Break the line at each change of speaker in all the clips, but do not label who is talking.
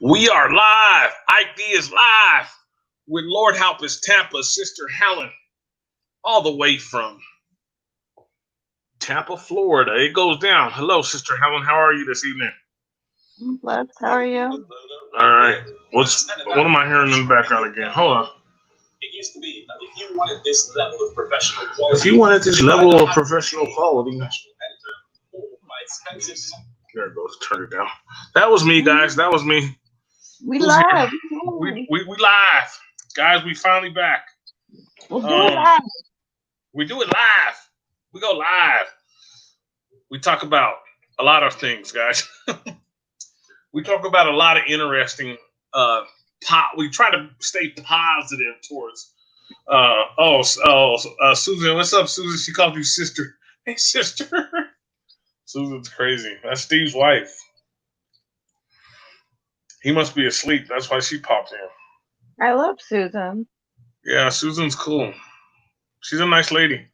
We are live. Ike Diaz live with Lord Help Us Tampa, Sister Helen, all the way from Tampa, Florida. It goes down. Hello, Sister Helen. How are you this evening?
I'm blessed. How are you?
All right. What am I hearing in the background again? Hold on. It used to be if you wanted this level of professional quality. If you wanted this level of professional quality. There it goes. Turn it down. That was me, guys. That was me.
We
Who's here?
live.
We live. Guys, we finally back.
We'll do it live.
We do it live. We go live. We talk about a lot of things, guys. We talk about a lot of interesting we try to stay positive towards Susan. What's up, Susan? She called you sister. Hey, sister. Susan's crazy. That's Steve's wife. He must be asleep. That's why she popped in.
I love Susan.
Yeah, Susan's cool. She's a nice lady.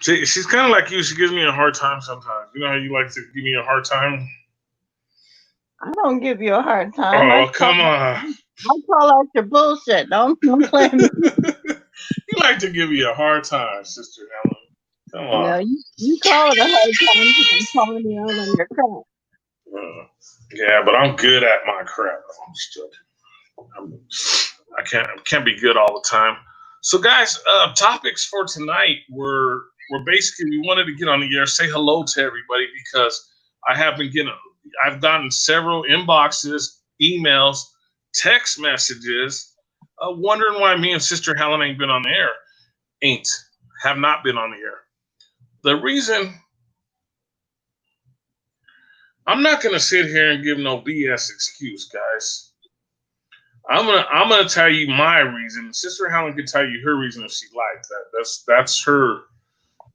She's kind of like you. She gives me a hard time sometimes. You know how you like to give me a hard time?
I don't give you a hard time.
Oh, come on.
I call out your bullshit. Don't play me.
You like to give me a hard time, Sister Helen. Come on.
No, you call it a hard time because I'm calling you out on your crap.
Yeah, but I'm good at my crap. I can't be good all the time. So, guys, topics for tonight were basically we wanted to get on the air, say hello to everybody because I've gotten several inboxes, emails, text messages, wondering why me and Sister Helen ain't been on the air. Have not been on the air. The reason I'm not gonna sit here and give no BS excuse, guys. I'm gonna tell you my reason. Sister Helen can tell you her reason if she likes that.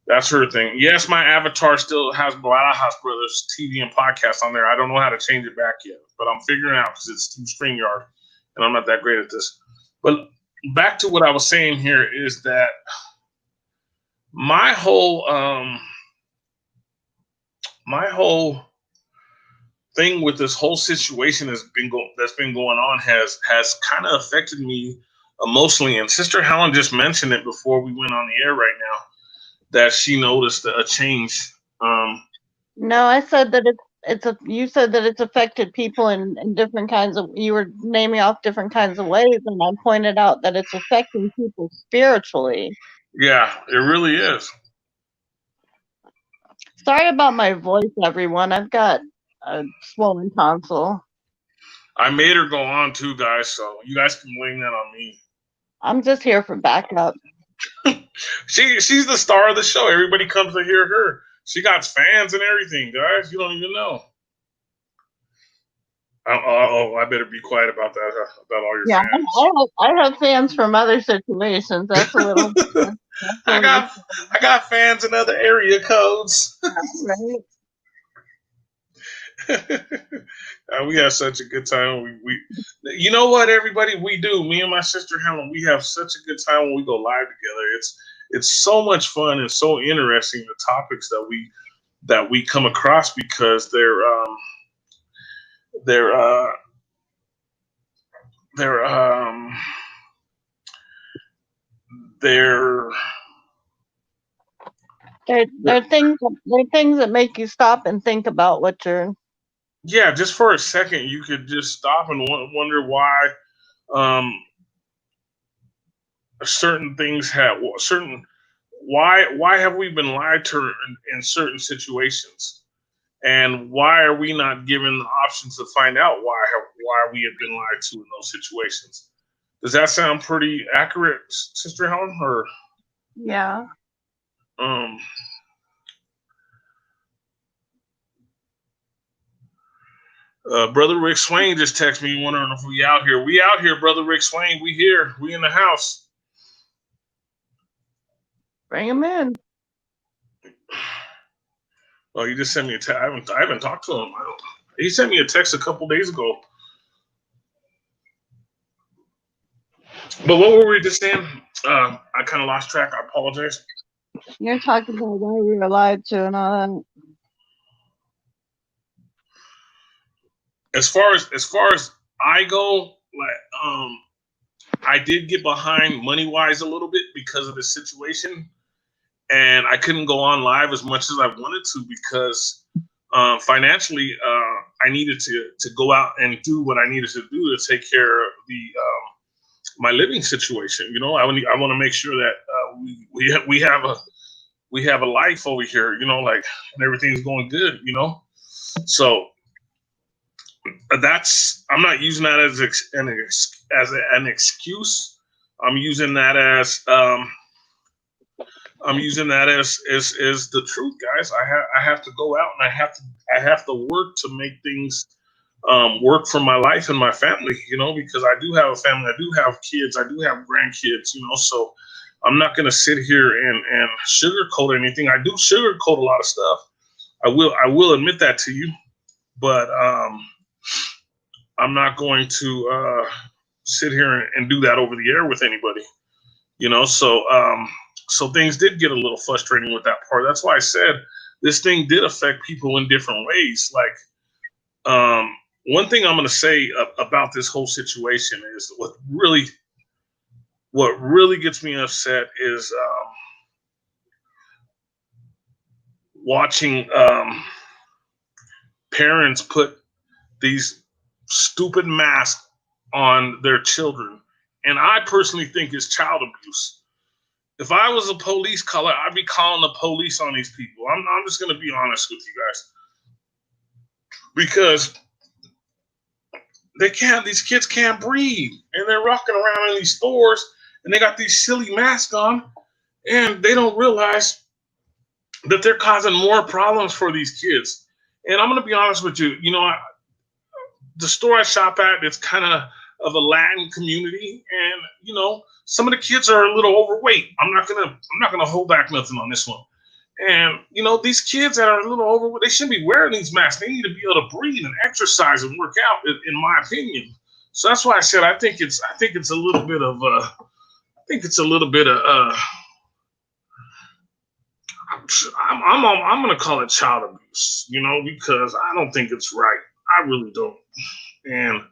That's her thing. Yes, my avatar still has Barajas Brothers TV and podcast on there. I don't know how to change it back yet, but I'm figuring out because it's through StreamYard, and I'm not that great at this. But back to what I was saying here is that my whole thing with this whole situation that's been going on has kind of affected me emotionally. And Sister Helen just mentioned it before we went on the air right now that she noticed a change.
No, I said that you said that it's affected people in different kinds of. You were naming off different kinds of ways, and I pointed out that it's affecting people spiritually.
Yeah, it really is.
Sorry about my voice, everyone. I've got a swollen tonsil.
I made her go on too, guys, so you guys can blame that on me.
I'm just here for backup.
She's the star of the show. Everybody comes to hear her. She got fans and everything, guys. You don't even know. I better be quiet about that. About all your fans.
I have fans from other situations. That's a little.
I got fans in other area codes.
Right.
We have such a good time. You know what, everybody, we do. Me and my sister Helen, we have such a good time when we go live together. It's so much fun and so interesting the topics that we come across because they're
things that make you stop and think about what you're.
Yeah, just for a second, you could just stop and wonder why certain things why have we been lied to in certain situations, and why are we not given the options to find out why we have been lied to in those situations? Does that sound pretty accurate, Sister Helen? Or
yeah.
Brother Rick Swain just texted me wondering if we out here. We out here, Brother Rick Swain. We here. We in the house.
Bring him in.
Oh, he just sent me a text. I haven't talked to him. He sent me a text a couple days ago. But what were we just saying? I kind of lost track. I apologize.
You're talking about why we were lied to and all that.
as far as I go, like I did get behind money wise a little bit because of the situation, and I couldn't go on live as much as I wanted to because financially I needed to go out and do what I needed to do to take care of the my living situation. I want to make sure that we have a life over here. Like, and everything's going good. So I'm not using that as an excuse. I'm using that as is the truth, guys. I have to go out and I have to work to make things work for my life and my family. Because I do have a family, I do have kids, I do have grandkids. So I'm not gonna sit here and sugarcoat anything. I do sugarcoat a lot of stuff. I will admit that to you, but I'm not going to sit here and do that over the air with anybody. So things did get a little frustrating with that part. That's why I said this thing did affect people in different ways. Like, one thing I'm going to say about this whole situation is what really gets me upset is watching parents put these stupid masks on their children. And I personally think it's child abuse. If I was a police caller, I'd be calling the police on these people. I'm just going to be honest with you guys. Because these kids can't breathe. And they're rocking around in these stores and they got these silly masks on. And they don't realize that they're causing more problems for these kids. And I'm going to be honest with you. The store I shop at, it's kind of a Latin community. And, some of the kids are a little overweight. I'm not gonna hold back nothing on this one. And these kids that are a little overweight, they shouldn't be wearing these masks. They need to be able to breathe and exercise and work out, in my opinion. So that's why I said I think it's a little bit of I'm gonna call it child abuse. Because I don't think it's right. I really don't. And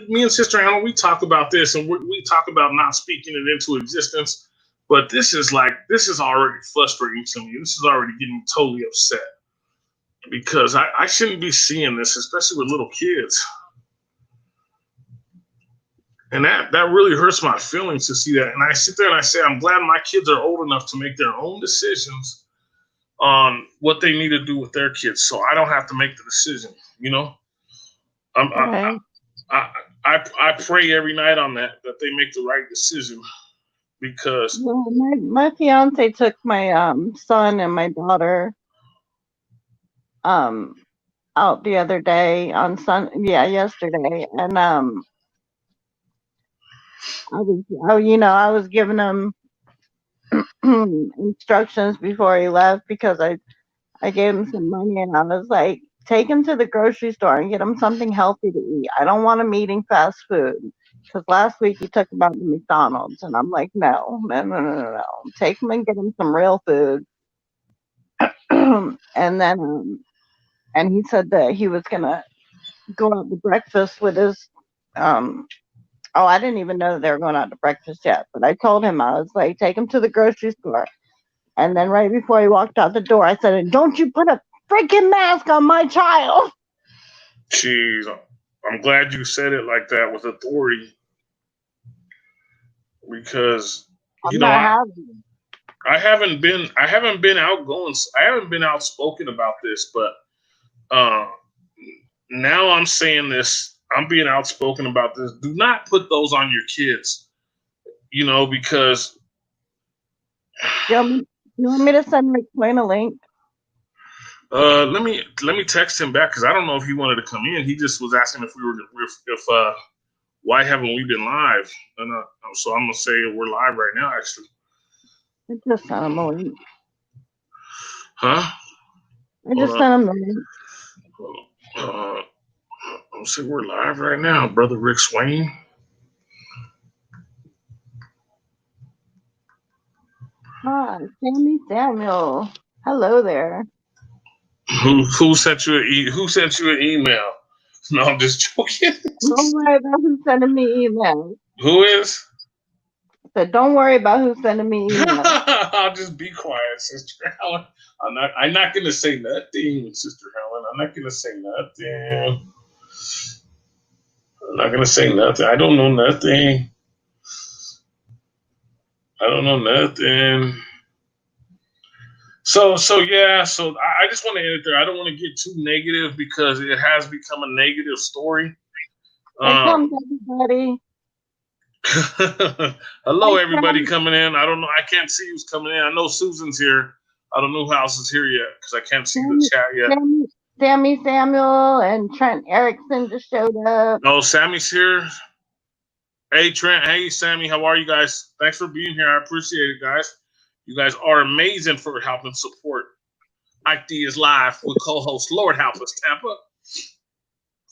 me and Sister Hannah, we talk about this, and we talk about not speaking it into existence. But this is already frustrating to me. This is already getting me totally upset because I shouldn't be seeing this, especially with little kids. And that really hurts my feelings to see that. And I sit there and I say, I'm glad my kids are old enough to make their own decisions on what they need to do with their kids, so I don't have to make the decision.
Right.
I pray every night on that they make the right decision because
my fiance took my son and my daughter out the other day on yesterday, and I was giving him instructions before he left because I gave him some money and I was like, take him to the grocery store and get him something healthy to eat. I don't want him eating fast food. Because last week he took him out to McDonald's. And I'm like, no. Take him and get him some real food. And then, and he said that he was going to go out to breakfast with his, I didn't even know they were going out to breakfast yet. But I told him, I was like, take him to the grocery store. And then right before he walked out the door, I said, don't you put a freaking mask on my child.
Jeez, I'm glad you said it like that with authority, because I haven't been outgoing. I haven't been outspoken about this, but now I'm saying this. I'm being outspoken about this. Do not put those on your kids. Because
you want me to send McLean a link?
Let me text him back because I don't know if he wanted to come in. He just was asking if why haven't we been live? And so I'm gonna say we're live right now. Actually,
I just sent him a link.
Huh?
I just sent him the link.
I'll say we're live right now, brother Rick Swain.
Hi, Sammy Samuel. Hello there.
Who sent you an email? No, I'm just joking.
Don't worry about who's sending me emails.
Who is?
I said, don't worry about who's sending me emails.
I'll just be quiet, Sister Helen. I'm not gonna say nothing, Sister Helen. I'm not gonna say nothing. I'm not gonna say nothing. I don't know nothing. I don't know nothing. So yeah. So I just want to end it there. I don't want to get too negative because it has become a negative story.
Here comes everybody.
Hello, everybody coming in. I don't know. I can't see who's coming in. I know Susan's here. I don't know who else is here yet because I can't see the chat yet.
Sammy Samuel and Trent Erickson just showed up.
Oh, Sammy's here. Hey, Trent. Hey, Sammy. How are you guys? Thanks for being here. I appreciate it, guys. You guys are amazing for helping support Ike Diaz Live with co-host Lord Help Us Tampa.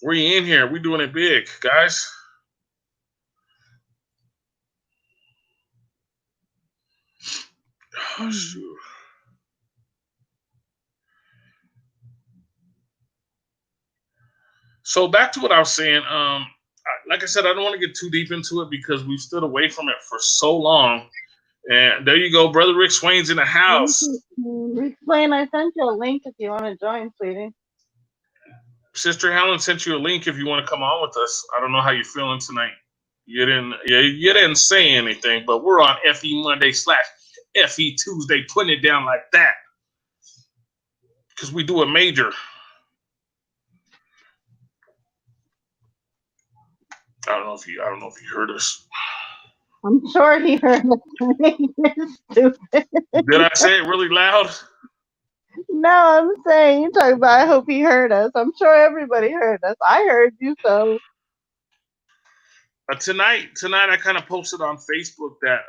We're in here. We're doing it big, guys. Oh, shoot. So back to what I was saying. Like I said, I don't want to get too deep into it because we've stood away from it for so long. And there you go, Brother Rick Swain's in the house.
Rick Swain, I sent you a link if you want to join, sweetie.
Sister Helen sent you a link if you want to come on with us. I don't know how you're feeling tonight. You didn't say anything, but we're on FE Monday / FE Tuesday, putting it down like that because we do a major. I don't know if you heard us.
I'm sure he heard us. Stupid.
Did I say it really loud?
No, I'm saying, you're talking about, I hope he heard us. I'm sure everybody heard us. I heard you, so.
Tonight I kind of posted on Facebook that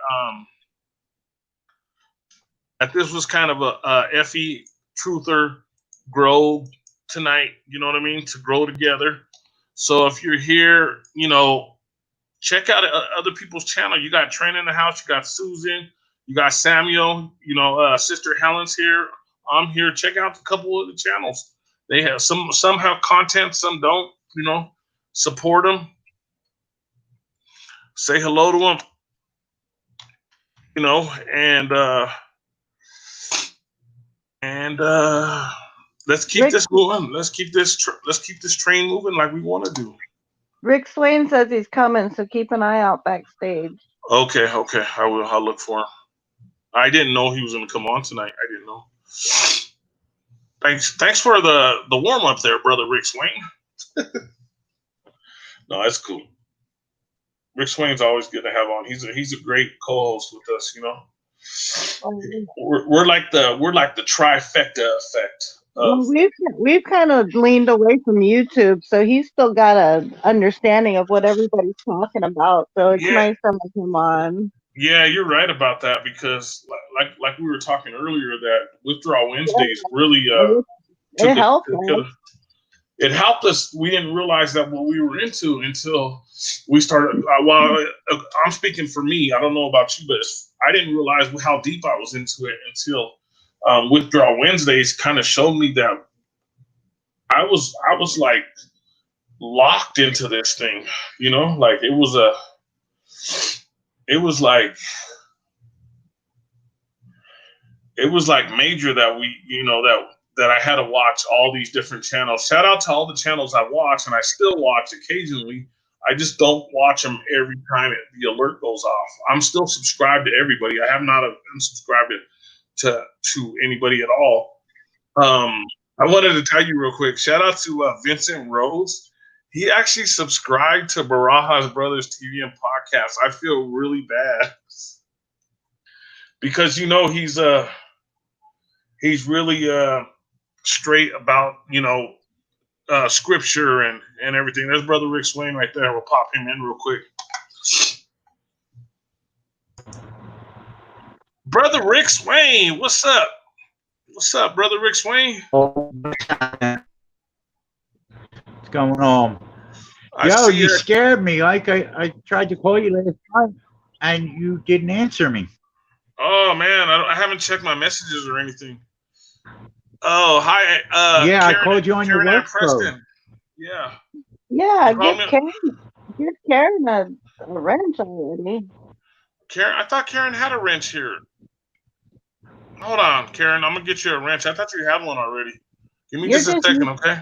this was kind of a FE truther grow tonight. You know what I mean? To grow together. So if you're here, check out other people's channel. You got Trent in the house. You got Susan. You got Samuel. Sister Helen's here. I'm here. Check out a couple of the channels. They have some have content, some don't. Support them. Say hello to them. And let's keep this moving. Let's keep this train moving like we want to do.
Rick Swain says he's coming, so keep an eye out backstage.
Okay. I will. I'll look for him. I didn't know he was going to come on tonight. I didn't know. Thanks for the warm up there, Brother Rick Swain. No, that's cool. Rick Swain's always good to have on. He's a great co-host with us. We're like the trifecta effect.
We've kind of leaned away from YouTube, so he's still got an understanding of what everybody's talking about. So it's nice to have him on.
Yeah, you're right about that because, like we were talking earlier, that Withdrawal Wednesdays really
it helped us.
It helped us. We didn't realize that what we were into until we started. I'm speaking for me. I don't know about you, but I didn't realize how deep I was into it until Withdrawal Wednesdays kind of showed me that I was like locked into this thing. Like it was like major that we that I had to watch all these different channels. Shout out to all the channels I watch, and I still watch occasionally. I just don't watch them every time the alert goes off. I'm still subscribed to everybody. I have not unsubscribed to anybody at all. I wanted to tell you real quick. Shout out to Vincent Rhodes. He actually subscribed to Barajas Brothers TV and podcast. I feel really bad because he's really straight about scripture and everything. There's Brother Rick Swain right there. We'll pop him in real quick. Brother Rick Swain, what's up? What's up, Brother Rick Swain?
What's going on? Yo, you scared me. Like I tried to call you last time, and you didn't answer me.
Oh man, I haven't checked my messages or anything. Oh, hi.
Yeah,
Karen,
I called you on your work phone.
Yeah.
Yeah,
You call
give
me
Karen a wrench already.
Karen. I thought Karen had a wrench here. Hold on, Karen. I'm gonna get you a wrench. I thought you had one already. Give me
You're
just a
just
second,
used,
okay?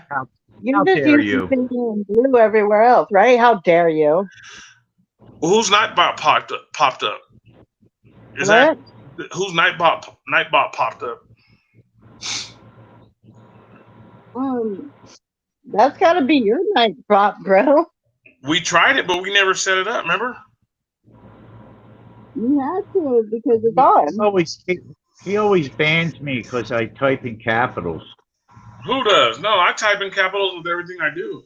you're
How
just
dare
used to
you?
thinking blue everywhere else, right? How dare you?
Well, whose Nightbot popped up? Is
What?
that whose Nightbot popped up?
That's got to be your night prop, bro.
We tried it, but we never set it up. Remember?
You had to because it's
He always bans me because I type in capitals.
Who does? No, I type in capitals with everything I do.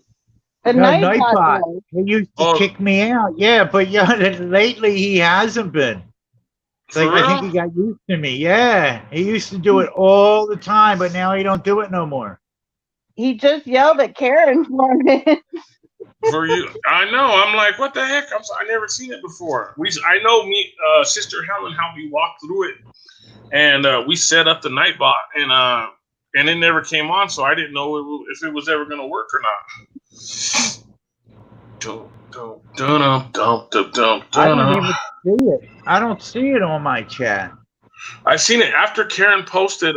A
No,
Nightbot
Nightbot.
does.
He used to kick me out. Yeah, but yeah, lately he hasn't been.
For
I think
real?
he got used to me. Yeah, he used to do it all the time, but now he don't do it no more.
He just yelled at Karen for it.
For you, I know. I'm like, what the heck? I never seen it before. I know me, Sister Helen, how we walked through it, and we set up the Nightbot, and it never came on, so I didn't know if it was ever gonna work or not.
I don't even see it. I don't see it on my chat.
I seen it after Karen posted.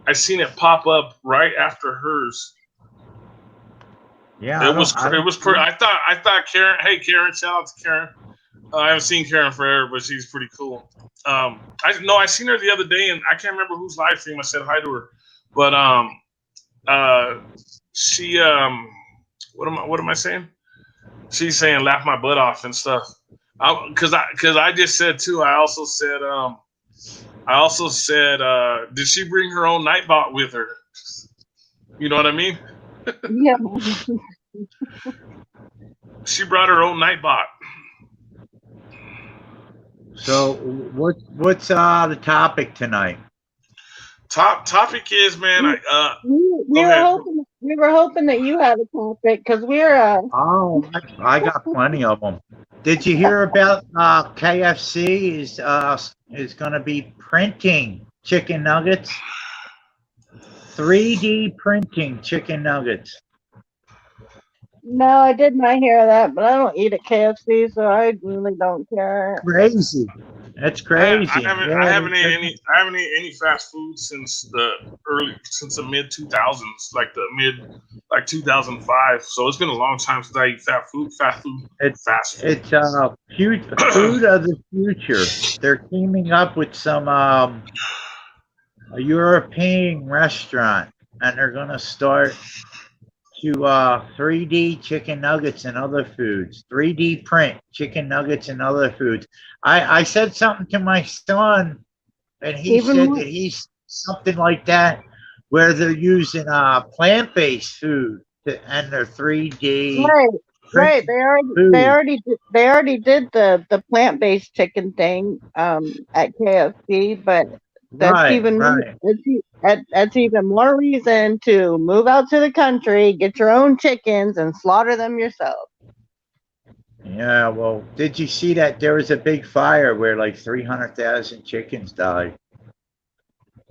I seen it pop up right after hers.
Yeah,
It was pretty. I thought Karen. Hey, Karen! Shout out to Karen. I haven't seen Karen forever, but she's pretty cool. I seen her the other day, and I can't remember whose live stream I said hi to her, but she what am I saying? She's saying laugh my butt off and stuff. Because I just said too. I also said did she bring her own Nightbot with her? You know what I mean?
Yeah.
She brought her own Nightbot.
So what's the topic tonight?
Topic is, man.
We were hoping that you had a topic because we're
Oh, I got plenty of them. Did you hear about KFC is going to be printing chicken nuggets? 3D printing chicken nuggets.
No, I did not hear that, but I don't eat at KFC, so I really don't care.
Crazy. That's crazy.
I haven't eaten any fast food since the mid 2000s, like 2005. So it's been a long time since I eat fast food.
It's food of the future. They're teaming up with some a European restaurant, and they're gonna start to 3D chicken nuggets and other foods. 3D print chicken nuggets and other foods. I said something to my son, and he said that he's something like that, where they're using plant-based food and they're 3D.
Right. They already did the plant-based chicken thing at KFC, but that's that's even more reason to move out to the country, get your own chickens, and slaughter them yourself.
Yeah, well, did you see that there was a big fire where like 300,000 chickens died?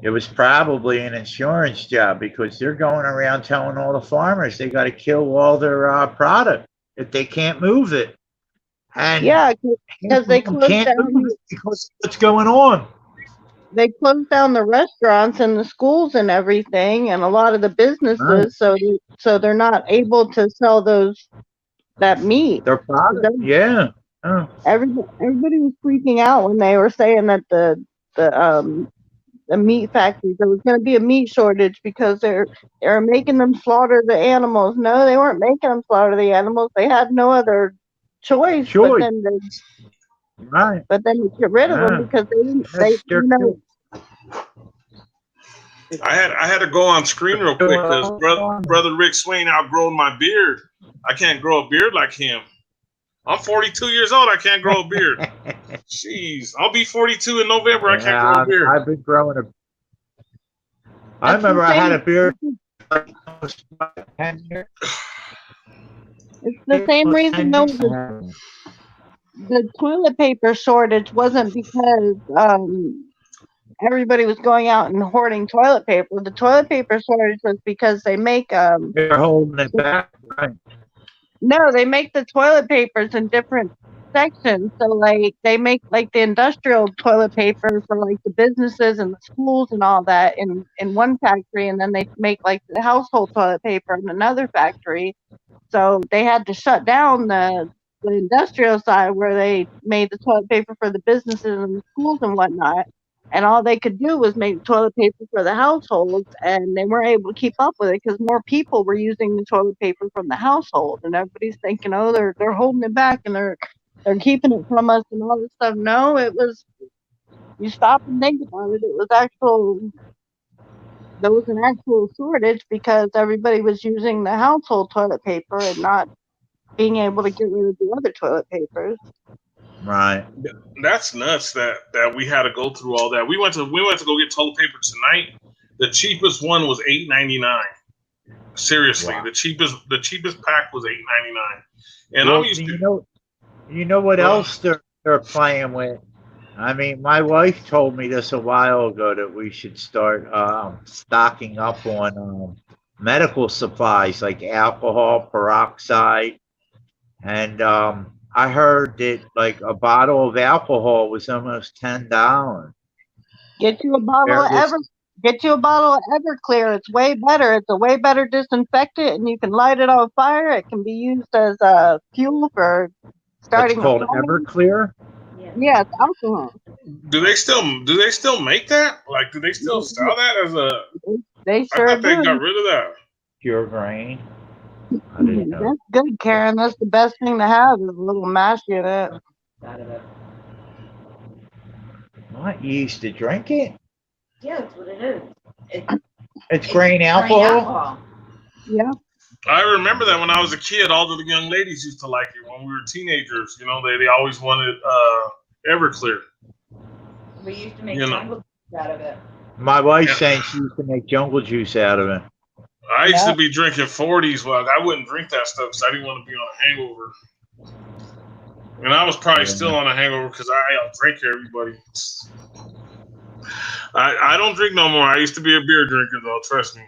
It was probably an insurance job because they're going around telling all the farmers they got to kill all their product if they can't move it. And
yeah, because they closed down
because what's going on.
They closed down the restaurants and the schools and everything, and a lot of the businesses. Right. So they're not able to sell that meat.
Their product, yeah. Oh.
Everybody was freaking out when they were saying that the meat factories, there was going to be a meat shortage because they're making them slaughter the animals. No, they weren't making them slaughter the animals. They had no other choice. But then But then you get rid of them because they you know.
I had to go on screen real quick because brother Rick Swain outgrown my beard. I can't grow a beard like him. I'm 42 years old. I can't grow a beard. Jeez, I'll be 42 in November. I can't grow a beard.
I've been growing a. I remember I had a beard.
It's the same reason the toilet paper shortage wasn't because everybody was going out and hoarding toilet paper. The toilet paper shortage was because they make
they're holding it back, right?
No, they make the toilet papers in different sections. So, like, they make like the industrial toilet paper for like the businesses and the schools and all that in one factory, and then they make like the household toilet paper in another factory. So they had to shut down the industrial side where they made the toilet paper for the businesses and the schools and whatnot. And all they could do was make toilet paper for the households, and they weren't able to keep up with it because more people were using the toilet paper from the household, and everybody's thinking, oh, they're holding it back and they're keeping it from us and all this stuff. No, it was, you stop and think about it, there was an actual shortage because everybody was using the household toilet paper and not being able to get rid of the other toilet papers.
Right.
That's nuts that we had to go through all that. We went to go get toilet paper tonight. The cheapest one was $8.99. Seriously,
Wow.
the cheapest pack was $8.99. And
Well,
I'm used to
you know what else they're playing with? I mean, my wife told me this a while ago that we should start stocking up on medical supplies like alcohol, peroxide, and I heard that like a bottle of alcohol was almost $10.
Get you a bottle of Everclear. It's way better. It's a way better disinfectant, and you can light it on fire. It can be used as a fuel for
It's
starting a
called
fire.
Everclear.
Yeah, it's alcohol.
do they still make that? Like, do they still sell that as a?
They
I
sure
thought they
do.
got rid of that.
Pure grain. I didn't know.
That's good, Karen. That's the best thing to have is a little mash in it.
What, you used to drink it?
Yeah, that's what it is.
It's grain alcohol?
Yeah.
I remember that when I was a kid, all the young ladies used to like it when we were teenagers. You know, they always wanted Everclear.
We used to make
You know.
jungle juice out of it.
My wife's saying she used to make jungle juice out of it.
I used to be drinking 40s. Well, I wouldn't drink that stuff because I didn't want to be on a hangover. And I was probably still on a hangover because I outdrank everybody. I don't drink no more. I used to be a beer drinker, though. Trust me.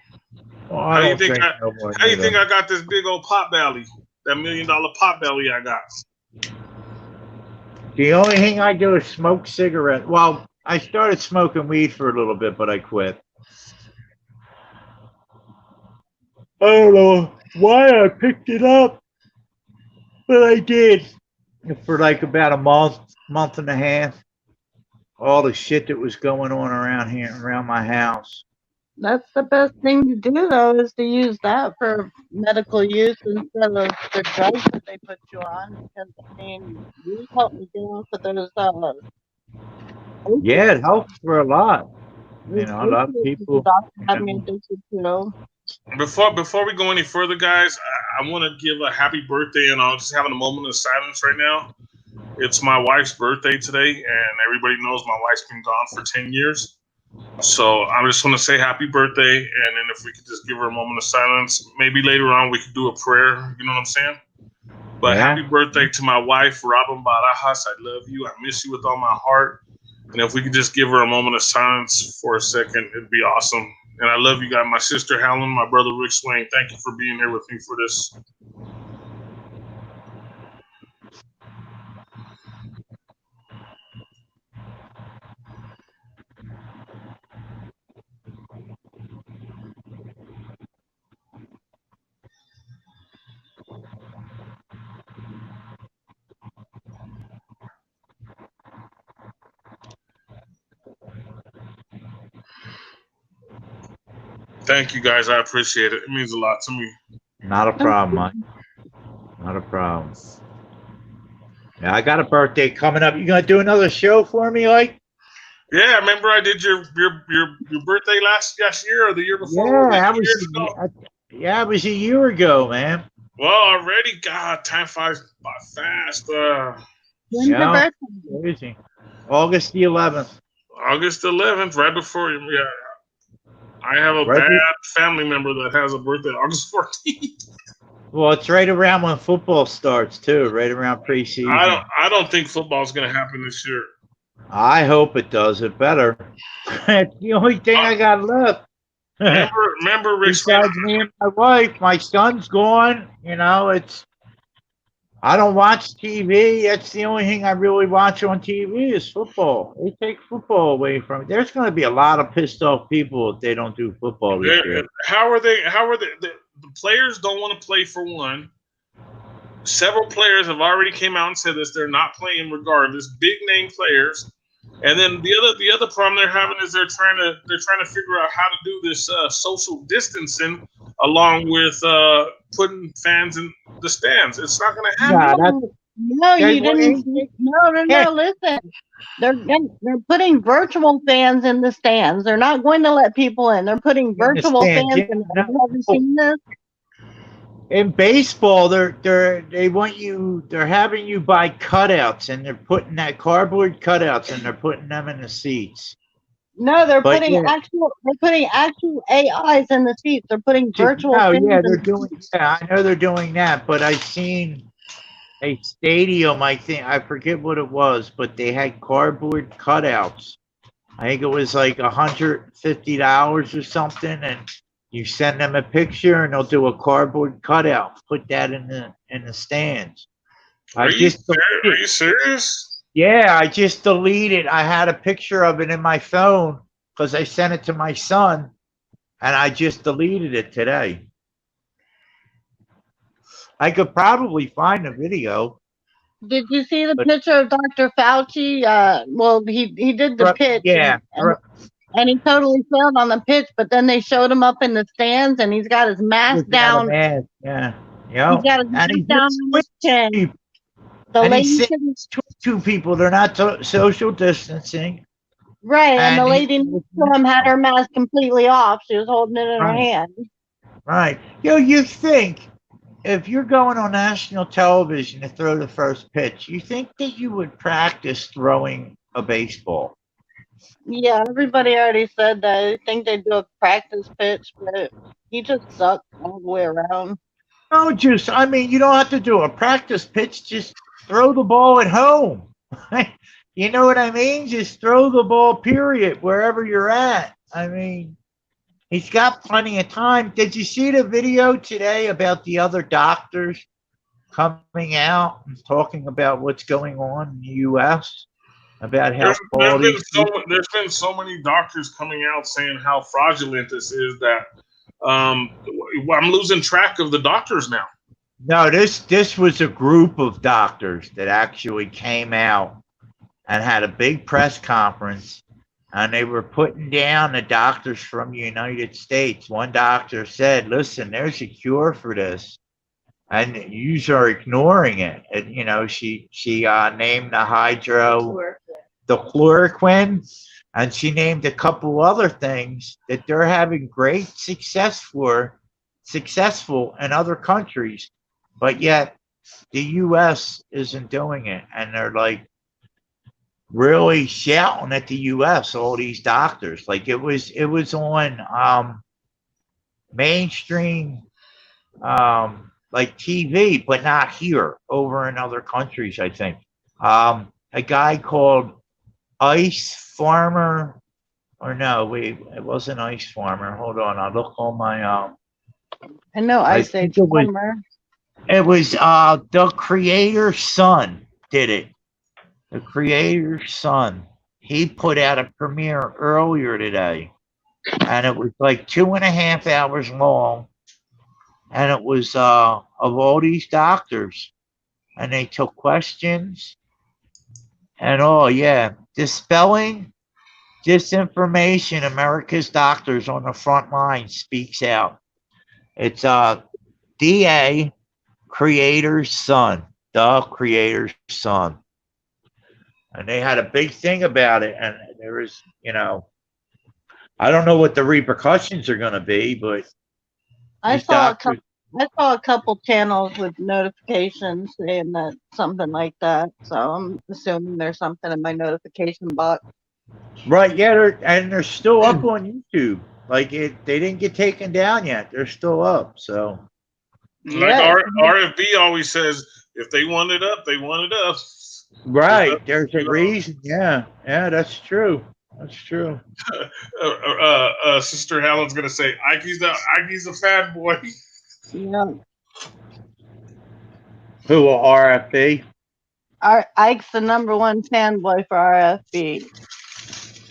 Well,
How do you think
either.
I got this big old pot belly? That $1 million pot belly I got.
The only thing I do is smoke cigarettes. Well, I started smoking weed for a little bit, but I quit. I don't know why I picked it up, but I did. For like about a month and a half. All the shit that was going on around here, around my house.
That's the best thing to do, though, is to use that for medical use instead of the drugs that they put you on. Because, I mean, you help me get off of those.
Yeah, it helps for a lot. You know, a lot of people.
The doctor had me addicted to.
Before we go any further, guys, I want to give a happy birthday, and I'm just having a moment of silence right now. It's my wife's birthday today, and everybody knows my wife's been gone for 10 years. So I just want to say happy birthday, and then if we could just give her a moment of silence, maybe later on we could do a prayer. You know what I'm saying? But
Yeah.
happy birthday to my wife, Robin Barajas. I love you. I miss you with all my heart. And if we could just give her a moment of silence for a second, it'd be awesome. And I love you guys. My sister Helen, my brother Rick Swain, thank you for being here with me for this. Thank you guys. I appreciate it. It means a lot to me.
Not a problem, Mike. Not a problem. Yeah, I got a birthday coming up. You gonna do another show for me, like?
Yeah, remember I did your birthday last year or the year before?
Yeah,
Like 2 years ago?
it was a year ago, man.
Well, already, God, time flies by fast.
When's your
Yeah,
birthday?
crazy. August the 11th.
August 11th, right before you. Yeah, I have a
Right
bad
be-
family member that has a birthday August 14th.
Well, it's right around when football starts too, right around preseason.
I don't think football's gonna happen this year.
I hope it does. It better. It's the only thing I got left.
Remember, Rick Swain.
Besides me and my wife, my son's gone. You know, it's I don't watch TV. That's the only thing I really watch on TV is football. They take football away from it. There's going to be a lot of pissed off people if they don't do football this year.
How are they? The players don't want to play for one. Several players have already came out and said this. They're not playing regardless. Big name players. And then the other problem they're having is they're trying to figure out how to do this social distancing along with putting fans in the stands. It's not going to happen.
No, you didn't. No. Listen, they're putting virtual fans in the stands. They're not going to let people in. They're putting virtual fans in. Have you ever seen this?
In baseball, they want you. They're having you buy cutouts, and they're putting that cardboard cutouts, and they're putting them in the seats.
No, they're putting actual AIs in the seats. They're putting virtual.
Oh yeah, they're doing. Yeah, I know they're doing that, but I seen a stadium. I forget what it was, but they had cardboard cutouts. I think it was like $150 or something, and you send them a picture, and they'll do a cardboard cutout. Put that in the stands.
Are you serious?
Yeah, I just deleted. I had a picture of it in my phone because I sent it to my son, and I just deleted it today. I could probably find a video.
Did you see the picture of Dr. Fauci? Well, he did the pitch.
Yeah.
And he totally failed on the pitch, but then they showed him up in the stands, and he's got his mask down.
Yeah.
He's got his mask down on his chin.
He's two people. They're not social distancing.
Right, and the lady next to him had her mask completely off. She was holding it in her hand.
Right. You think if you're going on national television to throw the first pitch, you think that you would practice throwing a baseball?
Yeah, everybody already said that. I think they do a practice pitch, but he just sucked all the way around.
No, you don't have to do a practice pitch. Just throw the ball at home. You know what I mean? Just throw the ball, period, wherever you're at. I mean, he's got plenty of time. Did you see the video today about the other doctors coming out and talking about what's going on in the U.S.? About how
there's been so many doctors coming out saying how fraudulent this is that I'm losing track of the doctors now.
No, this was a group of doctors that actually came out and had a big press conference, and they were putting down the doctors from the United States. One doctor said, "Listen, there's a cure for this, and you are ignoring it." And she named the chloroquine, and she named a couple other things that they're having great successful in other countries, but yet the U.S. isn't doing it, and they're like really shouting at the U.S. All these doctors, like it was on mainstream like TV, but not here, over in other countries. I think a guy called Ice Farmer, or no, wait, it wasn't Ice Farmer. Hold on, I'll look on my
I know Ice Farmer.
It was the creator's son did it. The creator's son. He put out a premiere earlier today, and it was like 2.5 hours long, and it was of all these doctors, and they took questions, and dispelling disinformation. America's doctors on the front line speaks out. It's DA, creator's son, the creator's son. And they had a big thing about it. And there was, I don't know what the repercussions are going to be, but
I saw a couple channels with notifications saying that something like that. So I'm assuming there's something in my notification box.
Right, yeah, they're still up on YouTube. Like they didn't get taken down yet. They're still up. So,
like RFB always says, if they want it up, they want it up.
Right, there's a reason. Yeah, that's true. That's true.
Sister Helen's gonna say Ike's a fat boy.
Yeah.
Who are RFB?
Ike's the #1 fanboy for RFB.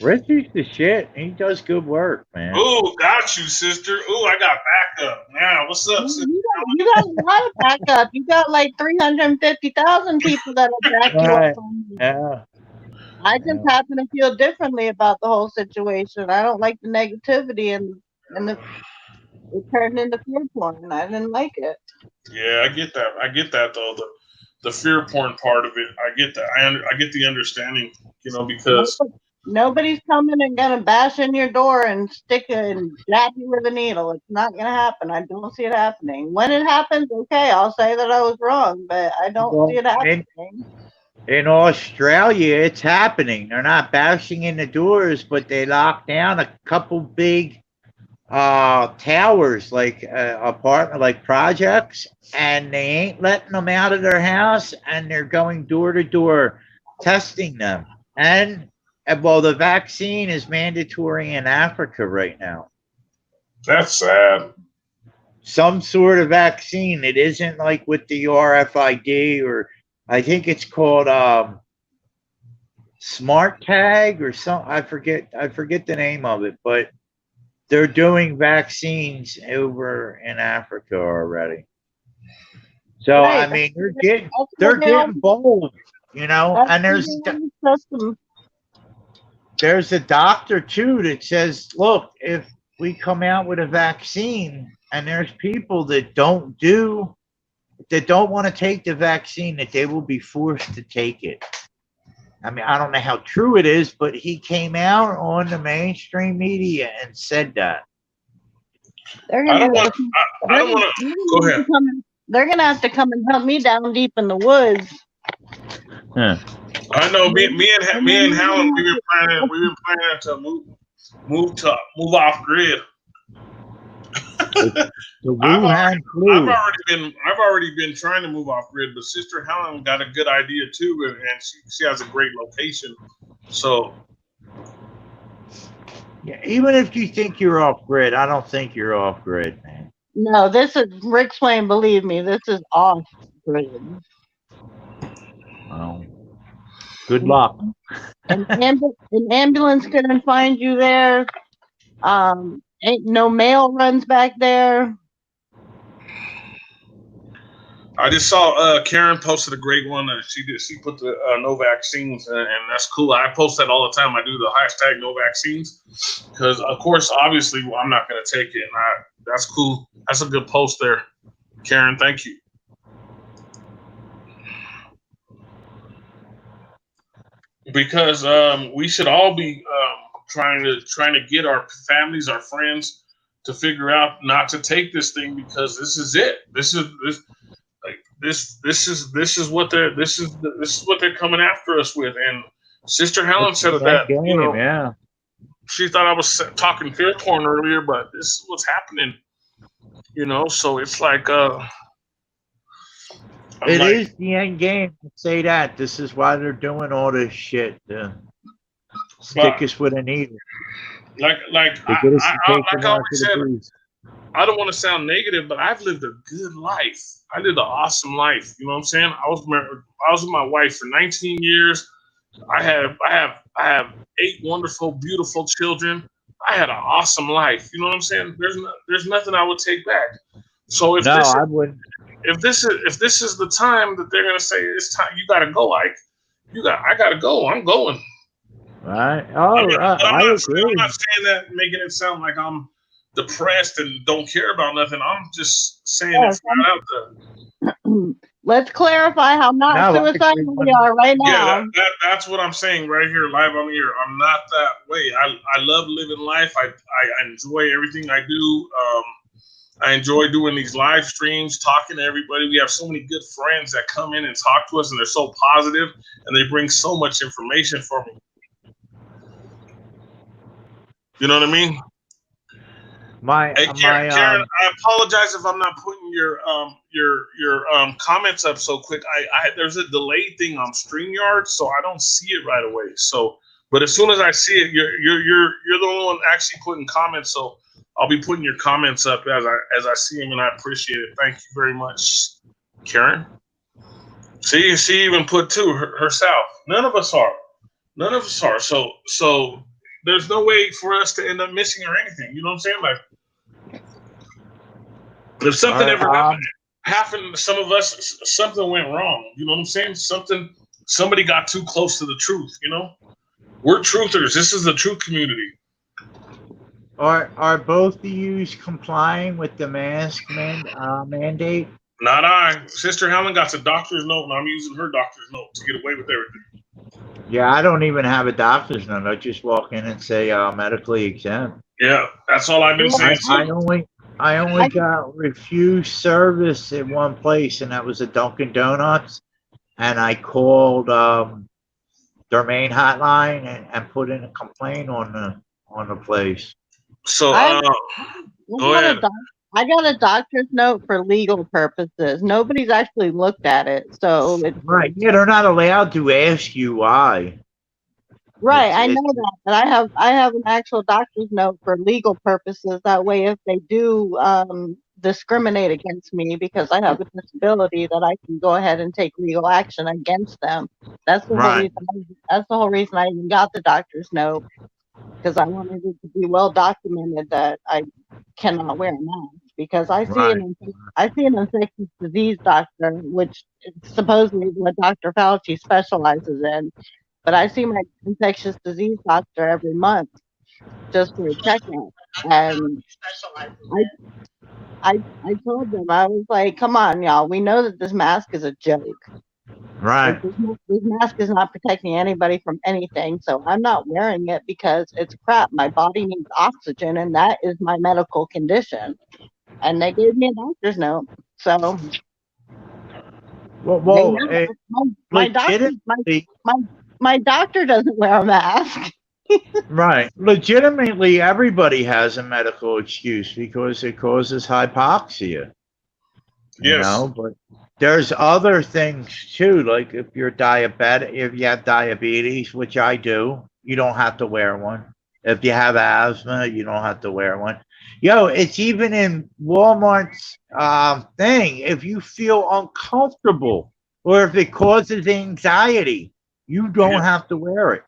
Richie's the shit. He does good work, man.
Ooh, got you, sister. Ooh, I got backup. Now, what's up, sister?
You got a lot of backup. You got like 350,000 people that'll back you
Right.
up.
Yeah.
I just happen to feel differently about the whole situation. I don't like the negativity and it turned into fear porn. I didn't like it.
Yeah, I get that. I get that though. The fear porn part of it, I get that. I get the understanding, because
Nobody's coming and gonna bash in your door and stick and jab you with a needle. It's not gonna happen. I don't see it happening. When it happens, okay, I'll say that I was wrong, but I don't see it happening.
In Australia, it's happening. They're not bashing in the doors, but they locked down a couple big towers, like apartment, like projects, and they ain't letting them out of their house, and they're going door to door testing them. And well, the vaccine is mandatory in Africa right now.
that's sad.
Some sort of vaccine. It isn't like with the RFID, or I think it's called Smart Tag or something. I forget the name of it, but they're doing vaccines over in Africa already. So
Right.
I mean, they're getting bold, and there's a doctor too that says, look, if we come out with a vaccine and there's people that don't want to take the vaccine, that they will be forced to take it. I mean, I don't know how true it is, but he came out on the mainstream media and said that.
They're
I
gonna
don't want to. Go ahead.
They're gonna have to come and hunt me down deep in the woods.
Huh.
I know. Me and Helen, we've been planning to move off grid.
The Wuhan flu.
I've already been trying to move off grid, but Sister Helen got a good idea too, and she has a great location. So
yeah, even if you think you're off grid, I don't think you're off grid, man.
No, this is Rick Swain. Believe me, this is off grid.
Oh, good luck.
An ambulance couldn't find you there. Ain't no mail runs back there.
I just saw Karen posted a great one. She put the no vaccines, and that's cool. I post that all the time. I do the hashtag no vaccines because, of course, obviously, I'm not going to take it. And that's cool. That's a good post there, Karen. Thank you. Because we should all be trying to get our families, our friends, to figure out not to take this thing because this is it. This is what they're coming after us with. And Sister Helen said that
yeah.
She thought I was talking fear porn earlier, but this is what's happening. So it's like
it is the end game to say that. This is why they're doing all this shit to stick us with a needle.
Like I always said, I don't want to sound negative, but I've lived a good life. I lived an awesome life. You know what I'm saying? I was with my wife for 19 years. I have 8 wonderful, beautiful children. I had an awesome life. You know what I'm saying? There's nothing I would take back. So if this is the time that they're gonna say it's time, you gotta go, Ike. I gotta go. I'm going.
Right. Oh,
I'm not
agree.
saying that, making it sound like I'm depressed and don't care about nothing. I'm just saying it's not out there.
Let's clarify how not suicidal we are right now.
Yeah, that's what I'm saying right here, live on the air. I'm not that way. I love living life. I enjoy everything I do. I enjoy doing these live streams, talking to everybody. We have so many good friends that come in and talk to us, and they're so positive, and they bring so much information for me. You know what I mean? Karen, I apologize if I'm not putting your comments up so quick. There's a delay thing on StreamYard, so I don't see it right away. So, but as soon as I see it, you're the only one actually putting comments. So I'll be putting your comments up as I see them, and I appreciate it. Thank you very much, Karen. She even put herself. None of us are. None of us are. So there's no way for us to end up missing or anything. You know what I'm saying? Like if something
Or,
ever happened to some of us, something went wrong. You know what I'm saying? Somebody got too close to the truth. You know, we're truthers. This is the truth community.
are both of you complying with the mask mandate?
Not I. Sister Helen got the doctor's note, and I'm using her doctor's note to get away with everything.
Yeah, I don't even have a doctor's note. I just walk in and say medically exempt.
Yeah, that's all I've been saying.
I only got refused service in one place, and that was a Dunkin' Donuts. And I called their main hotline and put in a complaint on the place.
So go ahead.
I got a doctor's note for legal purposes. Nobody's actually looked at it, so it's
Right. Yeah, they're not allowed to ask you why.
right. I know that, but I have an actual doctor's note for legal purposes. That way, if they do discriminate against me because I have a disability, that I can go ahead and take legal action against them. That's the whole reason. That's the whole reason I even got the doctor's note, because I wanted it to be well documented that I cannot wear a mask. Because I see an infectious disease doctor, which supposedly is what Dr. Fauci specializes in. But I see my infectious disease doctor every month just for a checkup. And I told them, I was like, come on, y'all. We know that this mask is a joke.
Right.
This mask is not protecting anybody from anything. So I'm not wearing it because it's crap. My body needs oxygen, and that is my medical condition. And they gave me a doctor's note. So my doctor doesn't wear a mask.
Right. Legitimately, everybody has a medical excuse because it causes hypoxia.
Yes.
You know, but there's other things too. Like if you're diabetic, if you have diabetes, which I do, you don't have to wear one. If you have asthma, you don't have to wear one. Yo, it's even in Walmart's thing. If you feel uncomfortable or if it causes anxiety, you don't have to wear it.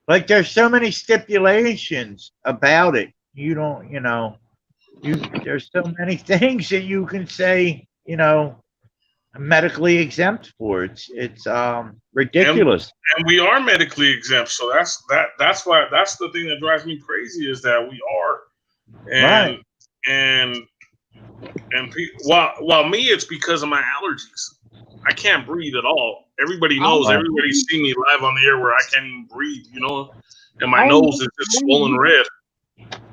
Like there's so many stipulations about it. You don't, you know, there's so many things that you can say, you know, medically exempt for. It's ridiculous.
And we are medically exempt, so that's why that's the thing that drives me crazy is that we are. And while me, it's because of my allergies. I can't breathe at all. Everybody knows. Everybody's seen me live on the air where I can't even breathe, you know, and my nose is just swollen red.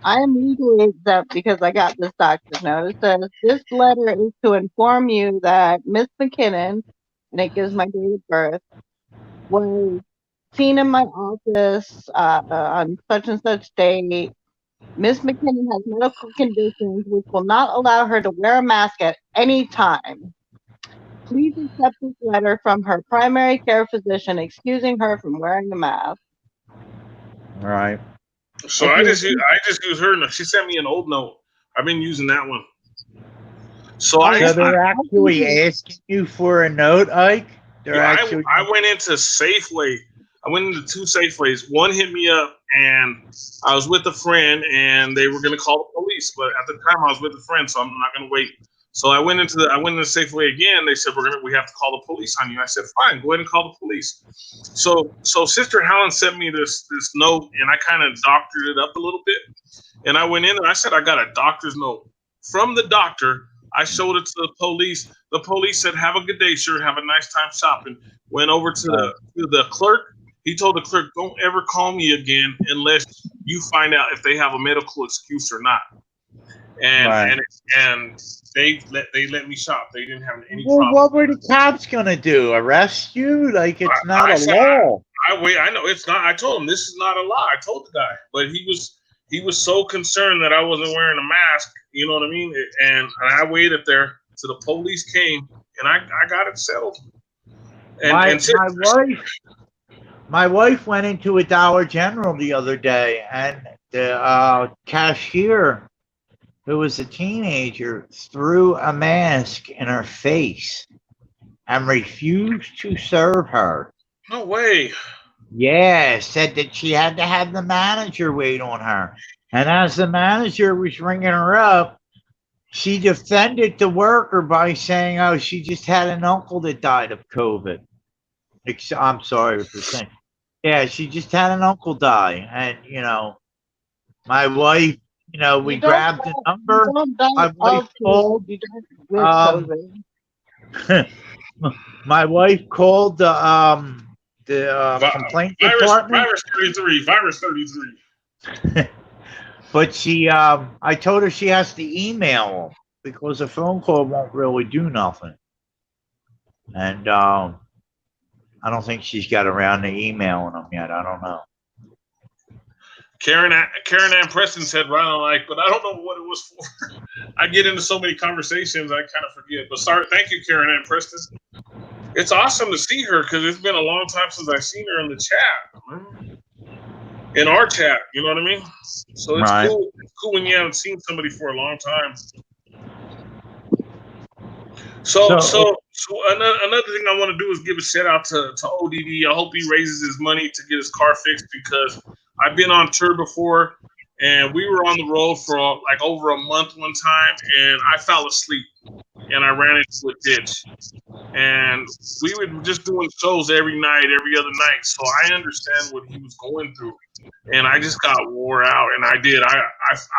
I am legally exempt because I got this doctor's note. It says, this letter is to inform you that Miss McKinnon, and it gives my date of birth, was seen in my office on such and such date. Miss McKinnon has medical conditions which will not allow her to wear a mask at any time. Please accept this letter from her primary care physician excusing her from wearing a mask.
All right.
So I just use her note. She sent me an old note. I've been using that one. So
they're actually asking you for a note, Ike?
I went into Safeway. I went into 2 Safeways. One hit me up, and I was with a friend, and they were going to call the police. But at the time, I was with a friend, so I'm not going to wait. So I went into Safeway again. They said we have to call the police on you. I said, fine, go ahead and call the police. So Sister Helen sent me this note, and I kind of doctored it up a little bit. And I went in and I said, I got a doctor's note from the doctor. I showed it to the police. The police said, have a good day, sir. Have a nice time shopping. Went over to the clerk. He told the clerk, don't ever call me again unless you find out if they have a medical excuse or not. And they let me shop. They didn't have any problem.
What were the cops gonna do? Arrest you? Like it's not a law.
I know it's not. I told him this is not a law. I told the guy, but he was so concerned that I wasn't wearing a mask. You know what I mean? And I waited there till the police came, and I got it settled.
My wife went into a Dollar General the other day, and the cashier, who was a teenager, threw a mask in her face. and refused to serve her.
No way.
Yeah, said that she had to have the manager wait on her. And as the manager was ringing her up, she defended the worker by saying, "Oh, she just had an uncle that died of COVID." I'm sorry for saying. Yeah, she just had an uncle die. And, my wife, we
You don't
grabbed the
die, you
number.
don't die
My wife
of
called.
COVID. You die with
Um,
COVID.
my wife called the
Vi-
complaint
virus,
department.
virus 33.
But I told her she has to email them because a phone call won't really do nothing. And I don't think she's got around to emailing them yet. I don't know.
Karen Ann Preston said right on like, but I don't know what it was for. I get into so many conversations, I kind of forget. But sorry, thank you, Karen Ann Preston. It's awesome to see her because it's been a long time since I've seen her in the chat. In our chat, you know what I mean? So it's
Right.
cool. It's cool when you haven't seen somebody for a long time. So another thing I want to do is give a shout out to ODD. I hope he raises his money to get his car fixed because I've been on tour before and we were on the road for like over a month one time and I fell asleep and I ran into a ditch. And we were just doing shows every night, every other night. So I understand what he was going through. And I just got wore out and I did. I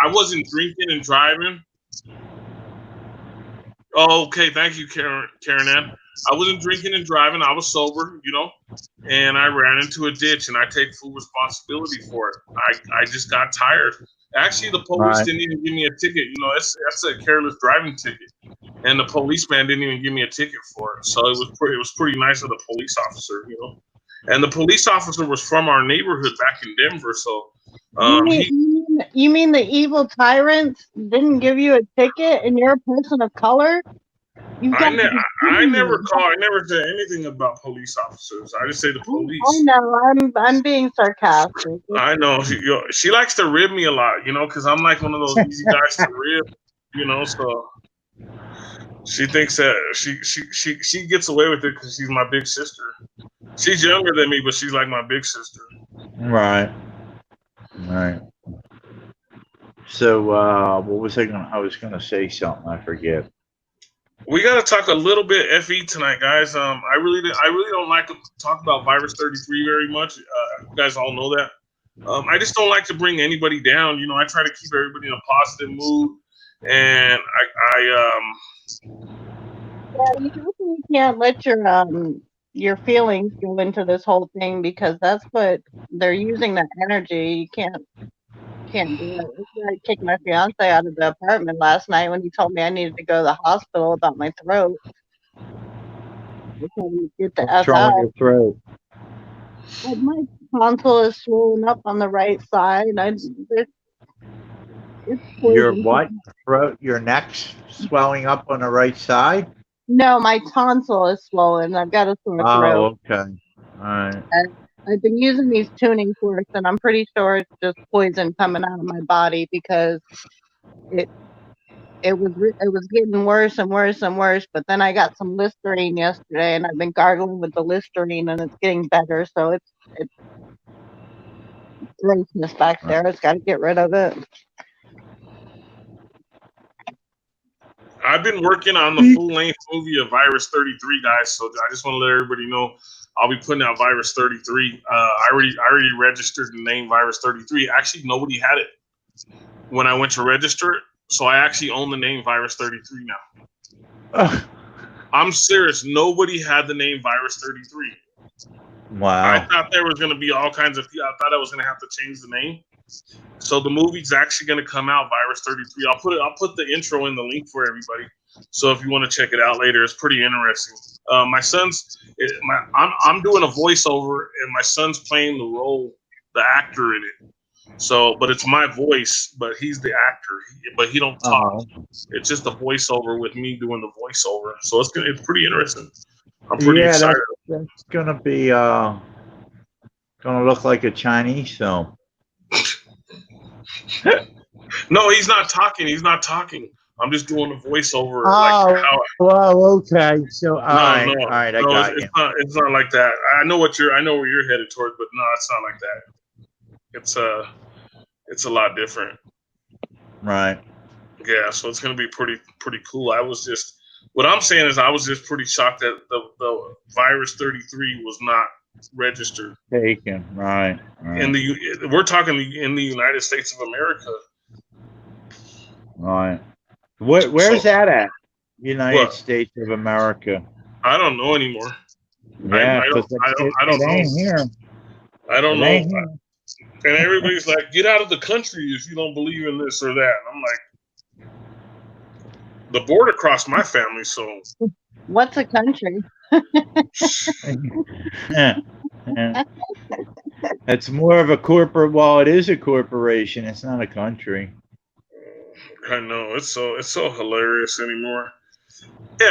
wasn't drinking and driving. Oh, okay, thank you, Karen Ann. I wasn't drinking and driving. I was sober, and I ran into a ditch, and I take full responsibility for it. I just got tired. Actually, the police didn't even give me a ticket. That's a careless driving ticket, and the policeman didn't even give me a ticket for it. So it was pretty nice of the police officer, And the police officer was from our neighborhood back in Denver, so.
You mean the evil tyrants didn't give you a ticket and you're a person of color?
I never said anything about police officers. I just say the police.
I know. I'm being sarcastic.
I know. She likes to rib me a lot, because I'm like one of those easy guys to rib, so she thinks that she gets away with it because she's my big sister. She's younger than me, but she's like my big sister.
Right. So what was I gonna say something, I forget.
We gotta talk a little bit FE tonight, guys. I really don't like to talk about Virus 33 very much. You guys all know that. I just don't like to bring anybody down. I try to keep everybody in a positive mood, and
Yeah, you definitely can't let your feelings go into this whole thing because that's what they're using, that energy. You can't do it. I kicked my fiance out of the apartment last night when he told me I needed to go to the hospital about my throat. I told him to get the F out.
Your throat.
But my tonsil is swollen up on the right side.
Your what? Throat? Your neck's swelling up on the right side?
No, my tonsil is swollen. I've got a sore throat.
Oh, okay. All right.
I've been using these tuning forks, and I'm pretty sure it's just poison coming out of my body because it was getting worse and worse and worse. But then I got some Listerine yesterday, and I've been gargling with the Listerine, and it's getting better. So it's grossness back there. It's got to get rid of it.
I've been working on the full-length movie of Virus 33, guys. So I just want to let everybody know I'll be putting out Virus 33. I already registered the name Virus 33. Actually, nobody had it when I went to register it, so I actually own the name Virus 33 now. I'm serious. Nobody had the name Virus 33.
Wow.
I thought there was going to be all kinds of. I thought I was going to have to change the name. So the movie's actually going to come out, Virus 33. I'll put the intro in the link for everybody. So if you want to check it out later, it's pretty interesting. My son's, I'm doing a voiceover, and my son's playing the actor in it. So, but it's my voice, but he's the actor, but he don't talk. It's just a voiceover with me doing the voiceover. So it's pretty interesting. I'm pretty excited.
That's gonna be gonna look like a Chinese film.
No, he's not talking. I'm just doing a voiceover.
Oh,
Like how?
well, okay. So,
No,
all right, I
no,
got you.
it's not like that. I know where you're headed towards, but no, it's not like that. It's a lot different.
Right.
Yeah, so it's gonna be pretty cool. What I'm saying is I was just pretty shocked that the virus 33 was not registered
Taken. Right.
in we're talking in the United States of America.
Right. Where's
So,
that at? United
what?
States of America.
I don't know anymore.
Yeah,
I
because
don't
it ain't
know.
here.
I don't
It
know.
ain't here.
And everybody's like, get out of the country if you don't believe in this or that. And I'm like, the border crossed my family, so.
What's a country?
Yeah. It's more of a corporate. Well, it is a corporation. It's not a country.
I know it's so hilarious anymore.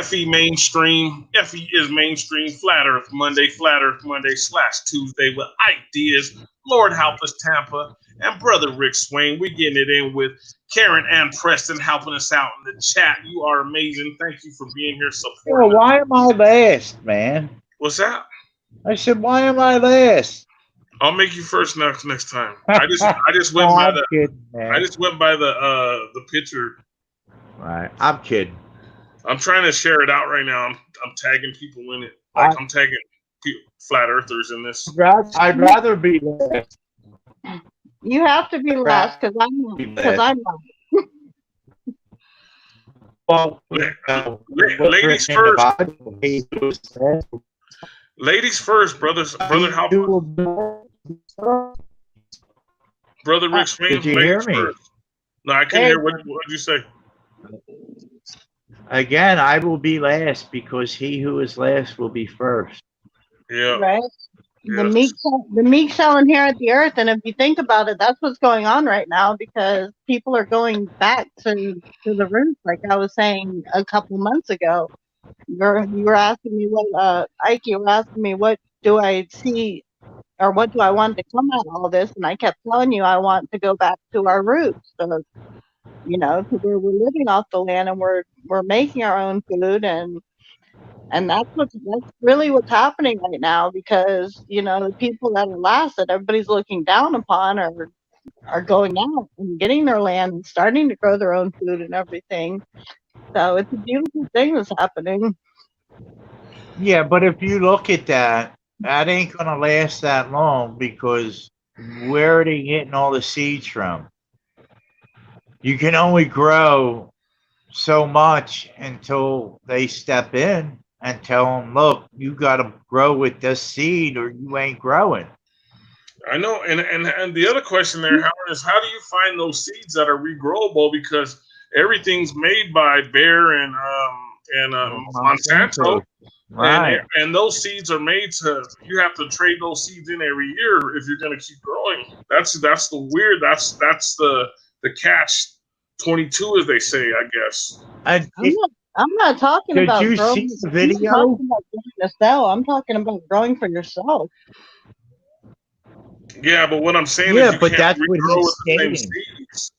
FE mainstream. FE is mainstream. Flat Earth Monday. /Tuesday with Ike Diaz, Lord help us Tampa, and brother Rick Swain. We're getting it in with Karen and Preston helping us out in the chat. You are amazing. Thank you for being here supporting.
Well, why am I last, man?
What's that?
I said, why am I last?
I'll make you first next time. I just went by the
kidding, man.
I just went by the picture.
Right. I'm kidding.
I'm trying to share it out right now. I'm tagging people in it. Like I'm tagging flat earthers in this.
I'd rather be last.
You have to be last because I'm not.
Well,
ladies first. Ladies first, brothers. Brother, how? Brother Rick Swain.
Did you hear me?
First. No, I couldn't hear. What did you say?
Again, I will be last because he who is last will be first.
Yeah.
Right.
Yes.
The meek shall inherit the earth, and if you think about it, that's what's going on right now because people are going back to the roots, like I was saying a couple months ago. You were asking me what Ike, you were asking me what do I see or what do I want to come out of all this, and I kept telling you I want to go back to our roots. So, to where we're living off the land and we're making our own food and that's really what's happening right now because the people that are last that everybody's looking down upon are going out and getting their land and starting to grow their own food and everything. So it's a beautiful thing that's happening.
Yeah, but if you look at that ain't gonna last that long because where are they getting all the seeds from? You can only grow so much until they step in and tell them, look, you got to grow with this seed or you ain't growing.
I know. And the other question there, Howard, is how do you find those seeds that are regrowable? Because everything's made by Bayer and Monsanto.
Right.
And those seeds are made you have to trade those seeds in every year if you're going to keep growing. That's the weird, that's the catch 22, as they say, I guess.
I'm not talking about
growing.
Did
you see the video?
I'm talking about growing to sell. I'm talking about growing for yourself.
Yeah, but what I'm saying is you
but
can't
that's what
regrow
he's
with the same
stating.
seeds.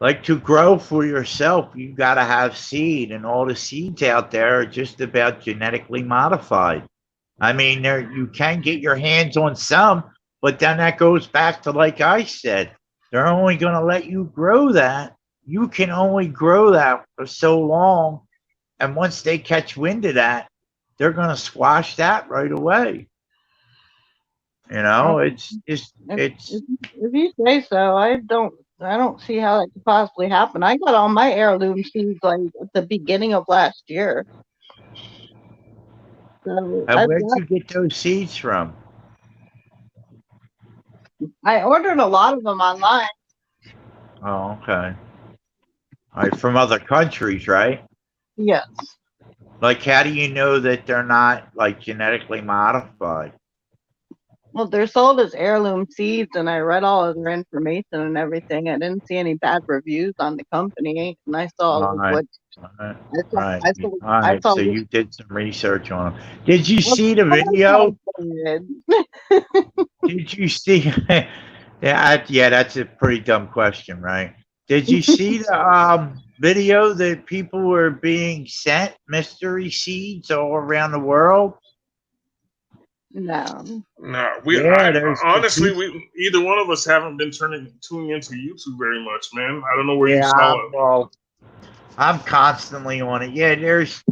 Like to grow for yourself, you got to have seed, and all the seeds out there are just about genetically modified. I mean, you can get your hands on some, but then that goes back to like I said, they're only going to let you grow that. You can only grow that for so long, and once they catch wind of that, they're going to squash that right away. It's
if you say so. I don't see how that could possibly happen. I got all my heirloom seeds like at the beginning of last year. So
and where'd you get those seeds from?
I ordered a lot of them online.
Oh, okay. All right, from other countries, right?
Yes.
Like, how do you know that they're not like genetically modified?
Well, they're sold as heirloom seeds, and I read all of their information and everything. I didn't see any bad reviews on the company, and I saw what.
Right. So you did some research on them. Did you see the video? Did you see? Yeah, that's a pretty dumb question, right? Did you see the video that people were being sent mystery seeds all around the world?
No.
No,
Yeah, there's
honestly, we either one of us haven't been tuning into YouTube very much, man. I don't know where you
yeah,
saw it.
well, I'm constantly on it. Yeah, there's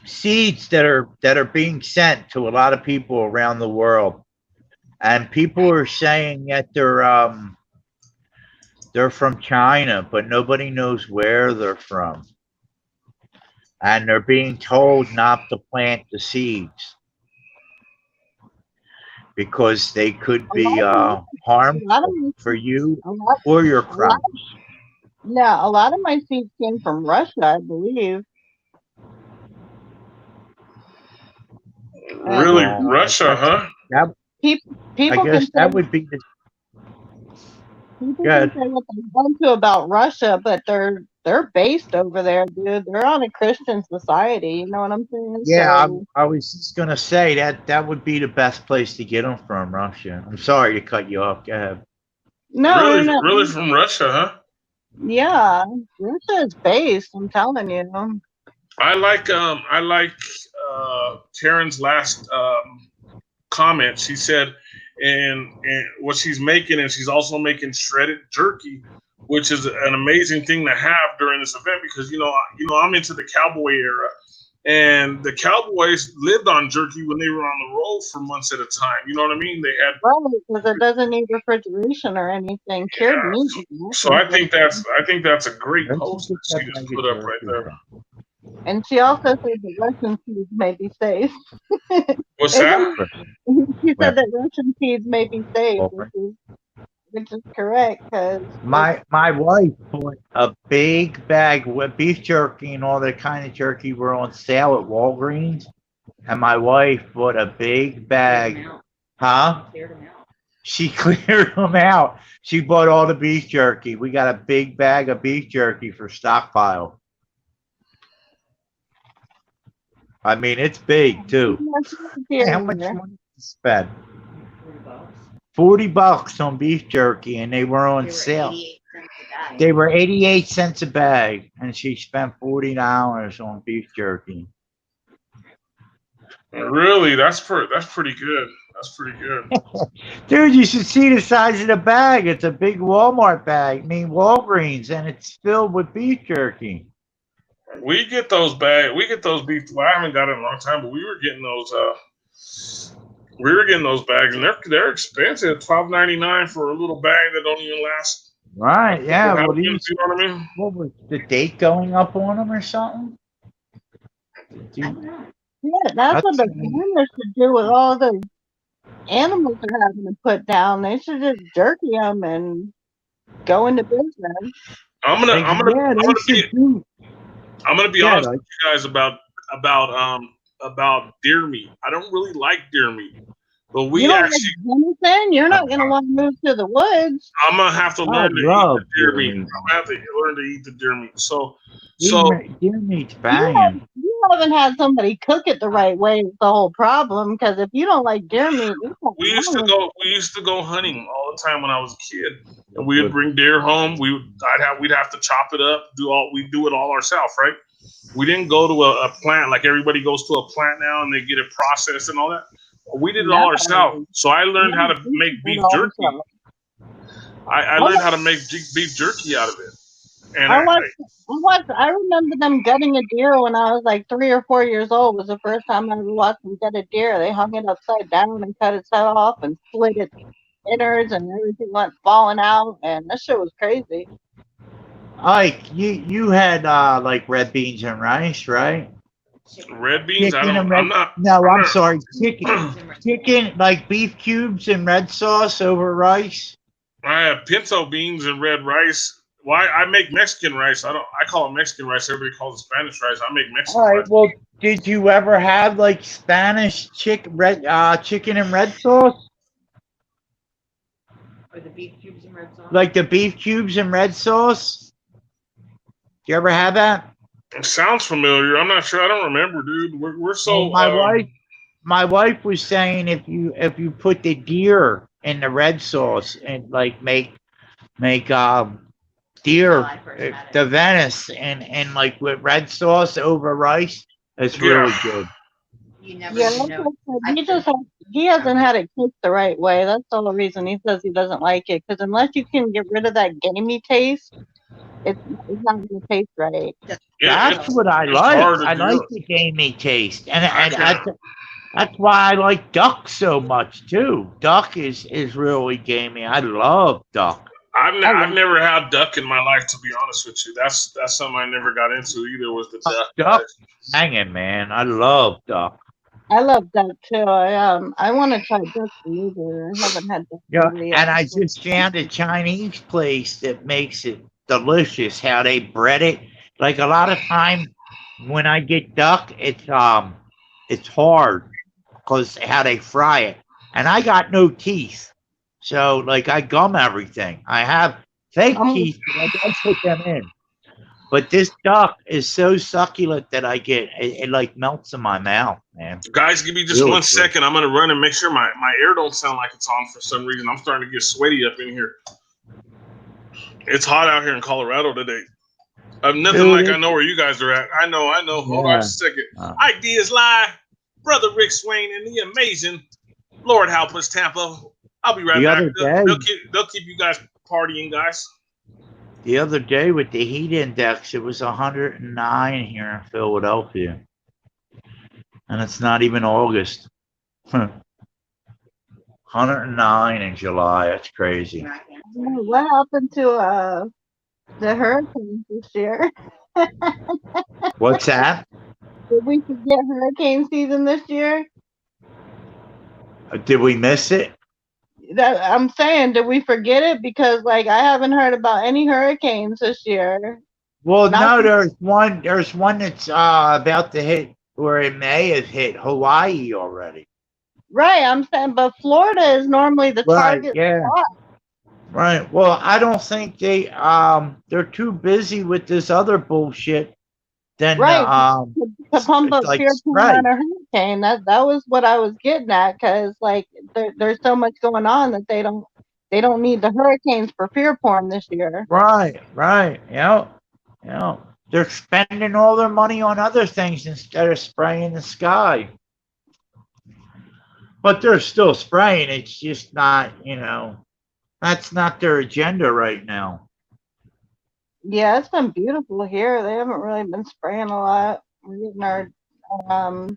seeds that are being sent to a lot of people around the world, and people are saying that they're from China, but nobody knows where they're from, and they're being told not to plant the seeds because they could
A
be
lot of
harmful
my
for you
a lot,
or your
a lot,
crops.
yeah, a lot of my seeds came from Russia, I believe.
Really,
And
Russia, huh?
That,
people
I
can
guess
say
that would be the
people
good.
can say what they want to about Russia, but they're based over there, dude. They're on a Christian society. You know what I'm saying?
Yeah,
So
I was just gonna say that would be the best place to get them from, Russia. I'm sorry to cut you off. Go ahead.
no, no, no.
Really from Russia, huh?
Yeah, Russia is based. I'm telling you.
I like Karen's last comment. She said, and what she's making, and she's also making shredded jerky, which is an amazing thing to have during this event because I'm into the cowboy era, and the cowboys lived on jerky when they were on the road for months at a time. You know what I mean? They had
Well, because it doesn't need refrigeration or anything. Cured meat.
So I think that's a great
Where'd you
post
get
that she
that
just
bag
put
of
up right
jerky
there.
from?
And she also said that Russian seeds may be safe.
What's that?
She said that Russian seeds may be safe,
Over.
which is correct because
My wife bought a big bag with beef jerky and all that kind of jerky were on sale at Walgreens, and my wife bought a big bag. Huh? She cleared them out. She bought all the beef jerky. We got a big bag of beef jerky for stockpile. I mean, it's big too. How much money did you spend? $40 on beef jerky, and they were on sale. They were 88 cents a bag, and she spent $40 on beef jerky.
Really? That's pretty good. That's pretty good.
Dude, you should see the size of the bag. It's a big Walmart bag. I mean, Walgreens, and it's filled with beef jerky.
We get those beef. Well, I haven't got it in a long time, but we were getting those. Bags, and they're expensive. $12.99 for a little bag that don't even last.
Right? Yeah. Well,
you know what I mean?
What was the date going up on them or something?
yeah, that's what the farmers should do with all the animals they're having to put down. They should just jerky them and go into business.
I'm gonna be honest with you guys about deer meat. I don't really like deer meat, but we actually.
Anything? You're not gonna want to move to the woods.
I'm gonna have to learn to eat the deer meat. I'm gonna have to learn to eat the deer meat. So
deer meat's banging.
You haven't had somebody cook it the right way. Is the whole problem. Because if you don't like deer meat,
we used to go hunting all the time when I was a kid, and we would bring deer home. We'd have to chop it up. We do it all ourselves, right? We didn't go to a plant like everybody goes to a plant now and they get it processed and all that. We did it all ourselves. So I learned how to make beef jerky. I learned how to make beef jerky out of it. And
I remember them gutting a deer when I was like 3 or 4 years old. Was the first time I ever watched them gut a deer. They hung it upside down and cut its head off and split its innards and everything went falling out. And that shit was crazy.
Ike, you had like red beans and rice, right?
Red beans?
I'm sorry. Chicken, like beef cubes and red sauce over rice.
I have pinto beans and red rice. Well, I make Mexican rice. I call it Mexican rice. Everybody calls it Spanish rice. I make Mexican rice.
All right. Well, did you ever have like Spanish chicken and red sauce?
Or the beef cubes and red sauce? Like
the beef cubes and red sauce? Did you ever have that?
It sounds familiar. I'm not sure. I don't remember, dude. We're so.
My wife my wife was saying if you put the deer in the red sauce and like make deer
Well, I first had it.
the Venice and like with red sauce over rice, it's
Yeah.
really good.
You never
Yeah,
even
that's
know.
what I
I
said. He hasn't had it cooked the right way. That's the only reason he says he doesn't like it. Because unless you can get rid of that gamey taste, it's not going to taste right.
That's what I
it's hard
like.
to
I
do.
like the gamey taste, and
I
that's why I like duck so much too. Duck is really gamey. I love duck.
I've never had duck in my life, to be honest with you. That's something I never got into either. Was the duck?
Duck, hanging man. I love duck.
I love that too. I want to try duck liver. I haven't had duck
Yeah,
liver yet.
and I just found a Chinese place that makes it delicious. How they bread it. Like a lot of time when I get duck, it's hard because how they fry it. And I got no teeth, so like I gum everything. I have fake
Um,
teeth, but I don't put them in. But this duck is so succulent that it like melts in my mouth, man.
Guys, give me just
Really
one
good.
second. I'm gonna run and make sure my air don't sound like it's on for some reason. I'm starting to get sweaty up in here. It's hot out here in Colorado today. Nothing
Dude,
like I know where you guys are at. I know. Hold on
Yeah.
just a second.
Uh.
Ike Diaz live, brother Rick Swain, and the amazing Lord help us, Tampa. I'll be right
The
back.
other day-
They'll keep you guys partying, guys.
The other day with the heat index, it was 109 here in Philadelphia. And it's not even August. 109 in July. That's crazy.
what happened to the hurricanes this year?
What's that?
Did we forget hurricane season this year?
Did we miss it?
That I'm saying, did we forget it? Because like I haven't heard about any hurricanes this year.
Well,
Not-
no, there's one that's about to hit, or it may have hit Hawaii already.
Right, I'm saying, but Florida is normally the target
yeah.
spot.
Right. Well, I don't think they're too busy with this other bullshit than
Right, to pump up
like
fear
spray.
on a hurricane. That was what I was getting at, because like there's so much going on that they don't need the hurricanes for fear porn this year.
Right. Yeah. They're spending all their money on other things instead of spraying the sky. But they're still spraying. It's just not, that's not their agenda right now.
Yeah, it's been beautiful here. They haven't really been spraying a lot. We're getting our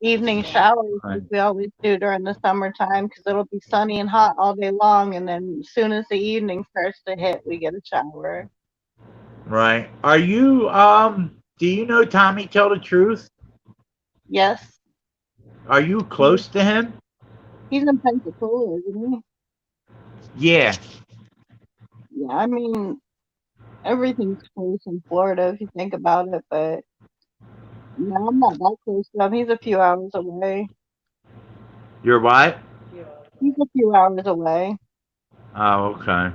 evening showers like we always do during the summertime, because it'll be sunny and hot all day long, and then as soon as the evening starts to hit, we get a shower.
Right. Are you do you know Tommy Tell the Truth?
Yes,
Are you close to him?
he's in Pensacola, isn't
Yeah.
he? Yeah, I mean, everything's close in Florida if you think about it, but no, I'm not that close to him. He's a few hours away.
You're what?
He's a few hours away.
Oh, okay.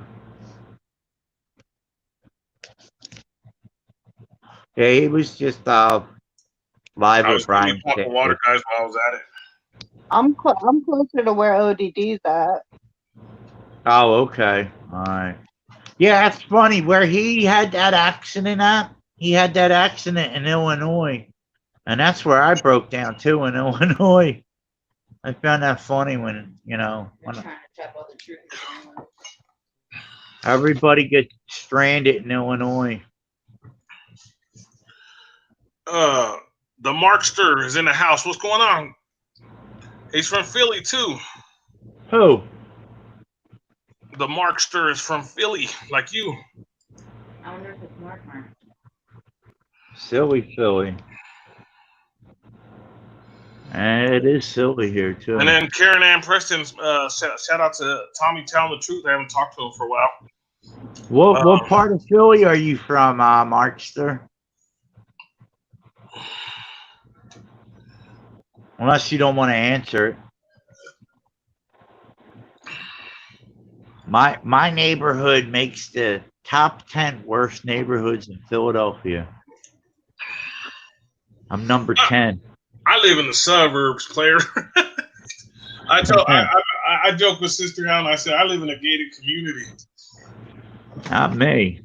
Yeah, he was just live
I
with
was
Brian.
getting a cup of water, guys, while I was at it.
I'm closer to where ODD's at.
Oh, okay. All right. Yeah, that's funny. Where he had that accident at, he had that accident in Illinois. And that's where I broke down too, in Illinois. I found that funny when,
You're trying to tap all the truth.
everybody gets stranded in Illinois.
The Markster is in the house. What's going on? He's from Philly too.
Who?
The Markster is from Philly, like you.
I wonder if it's Mark.
Silly Philly. And it is silly here too.
And then Karen Ann Preston, shout out to Tommy Telling the Truth. I haven't talked to him for a while.
What part of Philly are you from, Markster? Unless you don't want to answer it. My neighborhood makes the top 10 worst neighborhoods in Philadelphia. I'm number 10.
I live in the suburbs, player. I joke with Sister Helen. I said I live in a gated community.
Not me.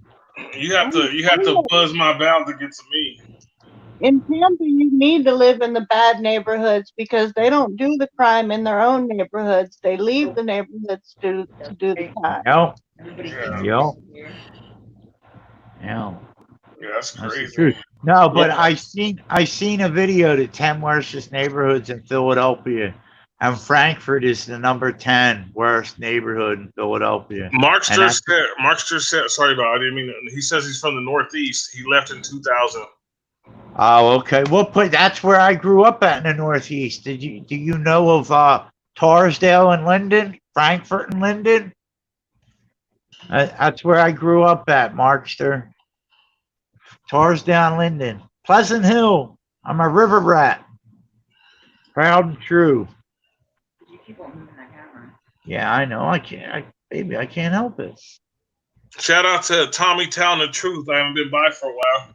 You have to buzz my bound to get to me.
In Tampa, you need to live in the bad neighborhoods because they don't do the crime in their own neighborhoods. They leave the neighborhoods to do the crime.
Yep.
Everybody
Yeah.
thinks
Yep.
here.
Yeah.
Yeah, that's
That's the
crazy.
truth. No, but
Yeah.
I seen a video to 10 worst neighborhoods in Philadelphia, and Frankfurt is the number 10 worst neighborhood in Philadelphia.
Markster said, sorry about it, I didn't mean to, he says he's from the Northeast. He left in 2000.
Oh, okay. Well, that's where I grew up at in the Northeast. Do you know of Torresdale and Linden, Frankfurt and Linden? That's where I grew up at, Markster. Torresdale and Linden, Pleasant Hill. I'm a river rat, proud and true.
You keep on moving that camera.
Yeah, I know. I can't help it.
Shout out to Tommy telling the truth. I haven't been by for a while.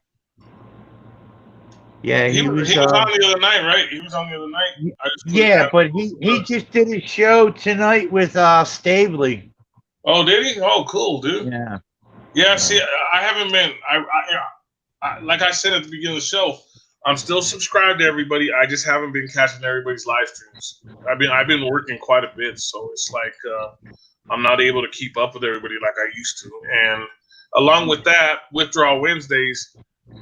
Yeah,
he was on the other night, right? He was on the other night.
Yeah, but he just did a show tonight with Stabley.
Oh, did he? Oh, cool, dude.
Yeah.
Yeah. See, I haven't been. I like I said at the beginning of the show, I'm still subscribed to everybody. I just haven't been catching everybody's live streams. I've been working quite a bit, so it's like I'm not able to keep up with everybody like I used to. And along with that, Withdrawal Wednesdays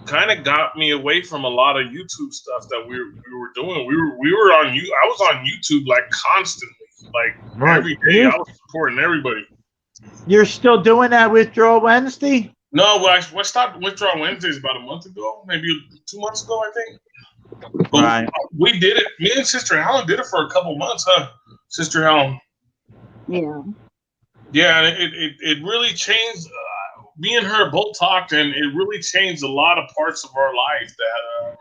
kind of got me away from a lot of YouTube stuff that we were doing. We were on you. I was on YouTube like constantly, like every day. I was supporting everybody.
You're still doing that Withdrawal Wednesday?
No, I stopped Withdrawal Wednesdays about a month ago, maybe 2 months ago, I think. But
right.
We did it. Me and Sister Helen did it for a couple months, huh? Sister Helen.
Yeah.
Yeah, it really changed. Me and her both talked, and it really changed a lot of parts of our life that.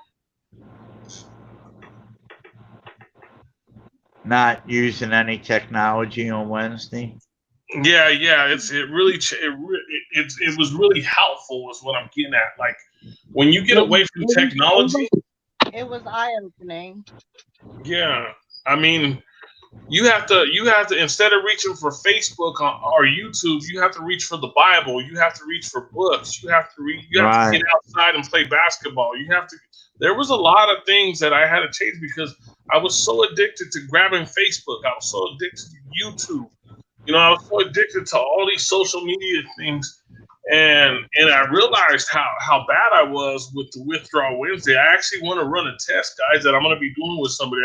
Not using any technology on Wednesday.
Yeah, it was really helpful is what I'm getting at. Like when you get away from technology,
it was eye-opening.
Yeah, I mean, you have to instead of reaching for Facebook or YouTube, you have to reach for the Bible. You have to reach for books. You have to to get outside and play basketball. There was a lot of things that I had to change because I was so addicted to grabbing Facebook. I was so addicted to YouTube. I was so addicted to all these social media things, and I realized how bad I was with the Withdrawal Wednesday. I actually want to run a test, guys, that I'm going to be doing with somebody,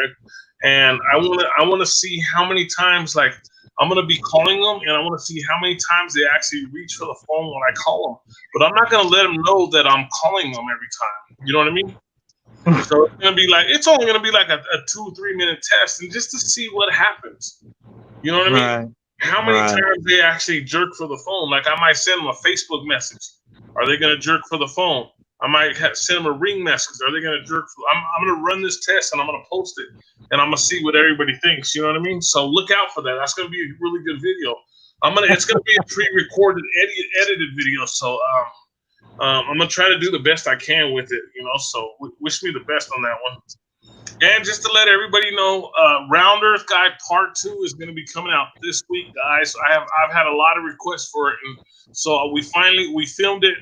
and I want to see how many times, like, I'm going to be calling them, and I want to see how many times they actually reach for the phone when I call them. But I'm not going to let them know that I'm calling them every time. You know what I mean? So it's only going to be like a 2-3 minute test, and just to see what happens. You know what I mean?
Right.
How many times they actually jerk for the phone? Like I might send them a Facebook message. Are they going to jerk for the phone? I might send them a ring message. Are they going to jerk? I'm going to run this test and I'm going to post it and I'm going to see what everybody thinks. You know what I mean? So look out for that. That's going to be a really good video. It's going to be a pre-recorded, edited video. So I'm going to try to do the best I can with it. So wish me the best on that one. And just to let everybody know, Round Earth Guide Part 2 is going to be coming out this week, guys. I've had a lot of requests for it, and so we filmed it.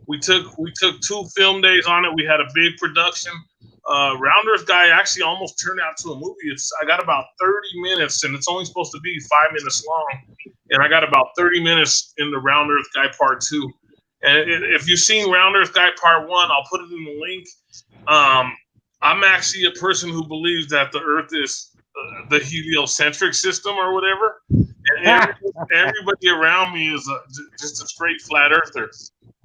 We took 2 film days on it. We had a big production. Round Earth Guide actually almost turned out to a movie. I got about 30 minutes, and it's only supposed to be 5 minutes long, and I got about 30 minutes in the Round Earth Guide Part 2. And if you've seen Round Earth Guide Part 1, I'll put it in the link. I'm actually a person who believes that the Earth is the heliocentric system or whatever. And everybody around me is just a straight flat earther.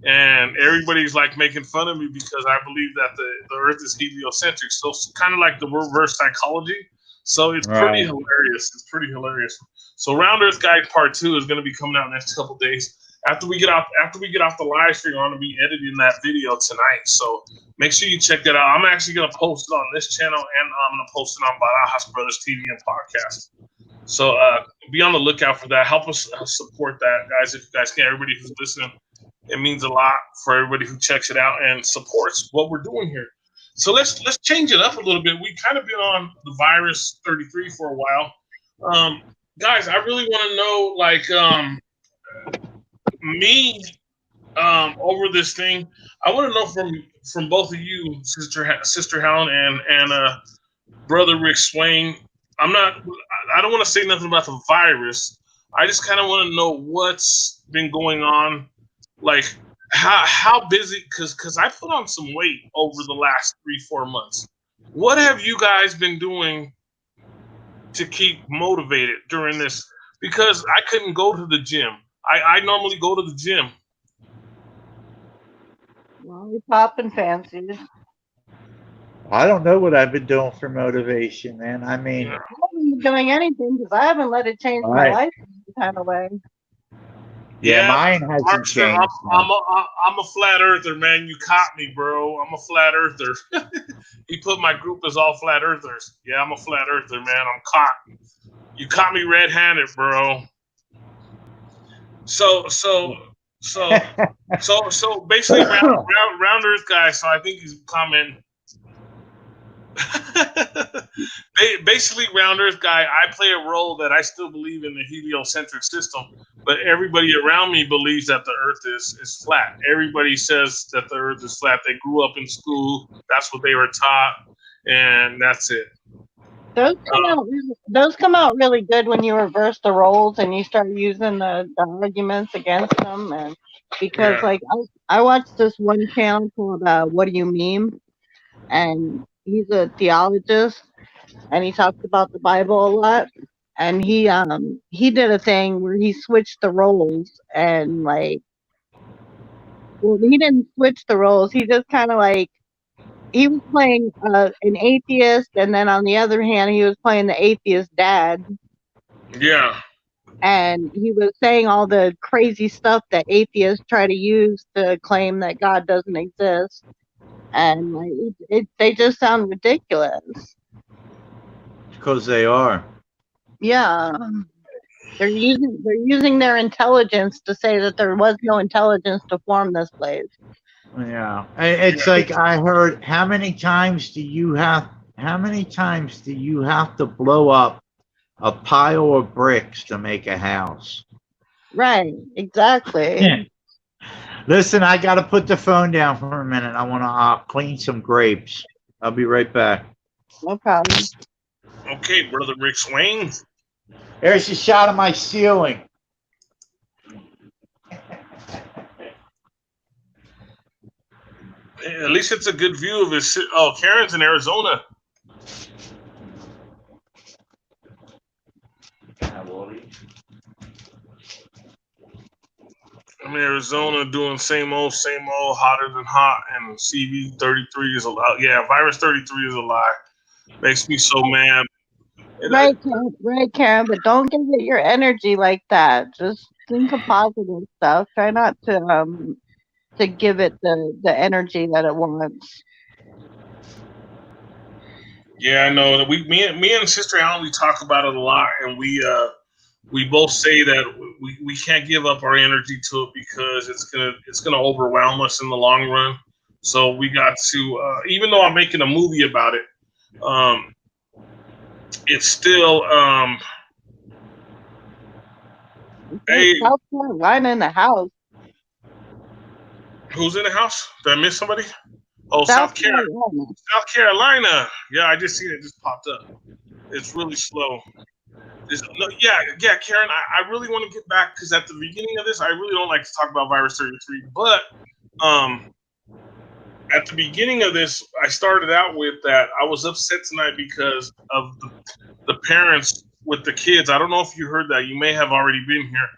And everybody's like making fun of me because I believe that the Earth is heliocentric. So it's kind of like the reverse psychology. So it's pretty hilarious. It's pretty hilarious. So Round Earth Guide Part 2 is going to be coming out next couple days. After we get off the live stream, I'm going to be editing that video tonight. So make sure you check that out. I'm actually going to post it on this channel, and I'm going to post it on Barajas Brothers TV and podcast. So be on the lookout for that. Help us support that, guys. If you guys can, everybody who's listening, it means a lot for everybody who checks it out and supports what we're doing here. So let's change it up a little bit. We kind of been on the virus 33 for a while. Guys, I really want to know, like, me over this thing. I want to know from both of you, Sister Helen and Brother Rick Swain. I don't want to say nothing about the virus. I just kind of want to know what's been going on, like how busy. Because I put on some weight over the last 3-4 months. What have you guys been doing to keep motivated during this? Because I couldn't go to the gym. I normally go to the gym.
Lollipop and fancies.
I don't know what I've been doing for motivation, man. I mean,
Yeah.
I haven't been doing anything because I haven't let it change my
Right.
life in any kind of way.
yeah, mine hasn't
Marcia,
changed.
I'm a flat earther, man. You caught me, bro. I'm a flat earther. He put my group as all flat earthers. Yeah, I'm a flat earther, man. I'm caught. You caught me red-handed, bro. So basically, round earth guy. So I think he's commenting. Basically, round earth guy. I play a role that I still believe in the heliocentric system, but everybody around me believes that the earth is flat. Everybody says that the earth is flat. They grew up in school. That's what they were taught, and that's it.
Those come out really good when you reverse the roles and you start using the arguments against them. And because
Yeah.
like I watched this one channel called What Do You Meme, and he's a theologist and he talks about the Bible a lot. And he did a thing where he switched the roles and like, well, he didn't switch the roles. He just kind of like, he was playing an atheist, and then on the other hand, he was playing the atheist dad,
Yeah.
and he was saying all the crazy stuff that atheists try to use to claim that God doesn't exist, and like they just sound ridiculous.
Because they are.
Yeah, they're using their intelligence to say that there was no intelligence to form this place.
Yeah. It's like I heard, how many times do you have to blow up a pile of bricks to make a house?
Right, exactly.
Yeah. Listen, I got to put the phone down for a minute. I want to clean some grapes. I'll be right back.
No problem.
Okay, Brother Rick Swain.
There's a shot of my ceiling.
At least it's a good view of his. Oh, Karen's in Arizona. I'm in Arizona doing same old, hotter than hot, and CV 33 is a lie. Yeah, virus 33 is a lie. Makes me so mad.
Right, Karen, but don't give it your energy like that. Just think of positive stuff. Try not to give it the energy that it wants.
Yeah, I know. Me and Sister Alan, we talk about it a lot, and we both say that we can't give up our energy to it because it's gonna overwhelm us in the long run. So we got to, even though I'm making a movie about it, it's still hey,
South Carolina in the house.
who's in the house? Did I miss somebody? Oh,
South
South Carolina. Yeah, I just seen it. Just popped up. It's really slow. Yeah, Karen. I really want to get back because at the beginning of this, I really don't like to talk about virus 33. But at the beginning of this, I started out with that I was upset tonight because of the parents with the kids. I don't know if you heard that. You may have already been here.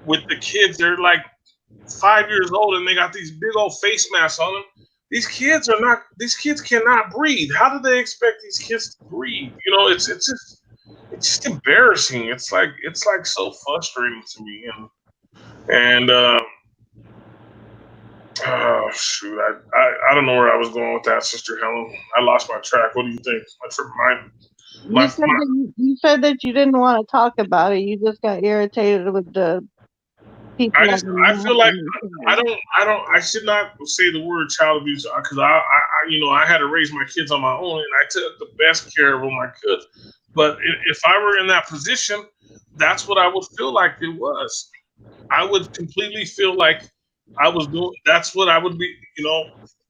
With the kids, they're like 5 years old and they got these big old face masks on them. These kids cannot breathe. How do they expect these kids to breathe? You know, it's just embarrassing. It's like so frustrating to me. And oh shoot, I don't know where I was going with that, Sister Helen. I lost my track. What do you think?
You said that you didn't want to talk about it. You just got irritated with the people
I
that
just
are
I
not
feel like
in
I should not say the word child abuse because I had to raise my kids on my own and I took the best care of them I could. But if I were in that position, that's what I would feel like it was. I would completely feel like I was doing. That's what I would be.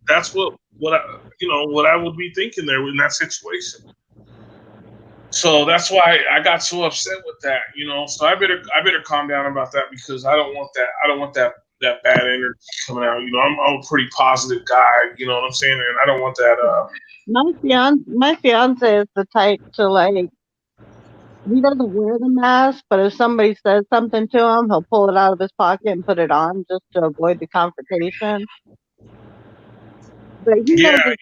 That's what I would be thinking there in that situation. So that's why I got so upset with that. So I better calm down about that because I don't want that. I don't want that bad energy coming out. I'm a pretty positive guy. You know what I'm saying? And I don't want that.
My fiance is the type to like he doesn't wear the mask, but if somebody says something to him, he'll pull it out of his pocket and put it on just to avoid the confrontation. But
Yeah,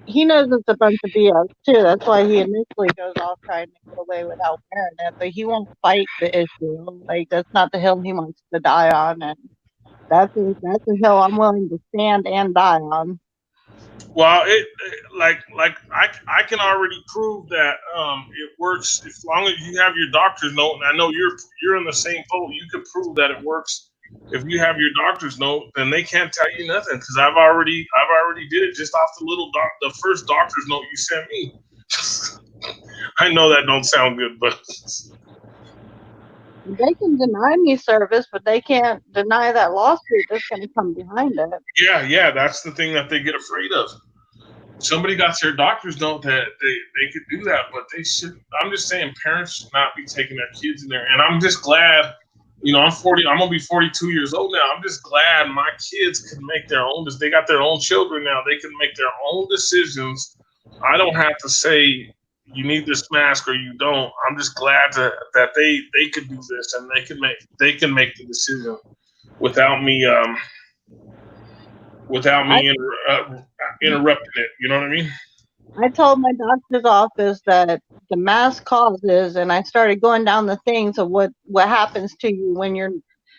he knows it's a bunch of BS too. That's why he initially goes off trying to get away without wearing it. But he won't fight the issue. Like that's not the hill he wants to die on, and that's a hill I'm willing to stand and die on.
well, I can already prove that it works as long as you have your doctor's note, and I know you're in the same boat. You can prove that it works if you have your doctor's note. Then they can't tell you nothing because I've already did it just off the first doctor's note you sent me. I know that don't sound good, but
They can deny me service, but they can't deny that lawsuit that's going to come behind it.
yeah, that's the thing that they get afraid of. Somebody got their doctor's note that they could do that, but they should. I'm just saying, parents should not be taking their kids in there. And I'm just glad, I'm 40. I'm gonna be 42 years old now. I'm just glad my kids can make their own. They got their own children now. They can make their own decisions. I don't have to say you need this mask or you don't. I'm just glad that they could do this and they can make the decision without me interrupting it. You know what I mean?
I told my doctor's office that the mask causes, and I started going down the things of what happens to you when you're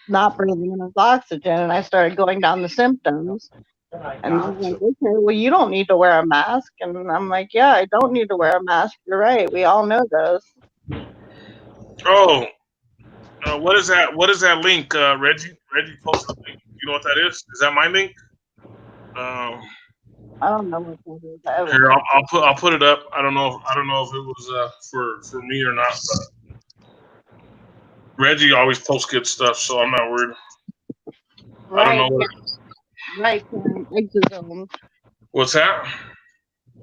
not breathing enough oxygen, and I started going down the symptoms. And they're like, okay, well, you don't need to wear a mask. And I'm like, yeah, I don't need to wear a mask. You're right. We all know those.
Oh, what is that? What is that link, Reggie? Reggie posted a link. You know what that is? Is that my link?
I don't know what that is.
Here, I'll put it up. I don't know if it was for me or not. But Reggie always posts good stuff, so I'm not worried.
Right,
I don't know.
Right, Karen. Exosomes.
What's that?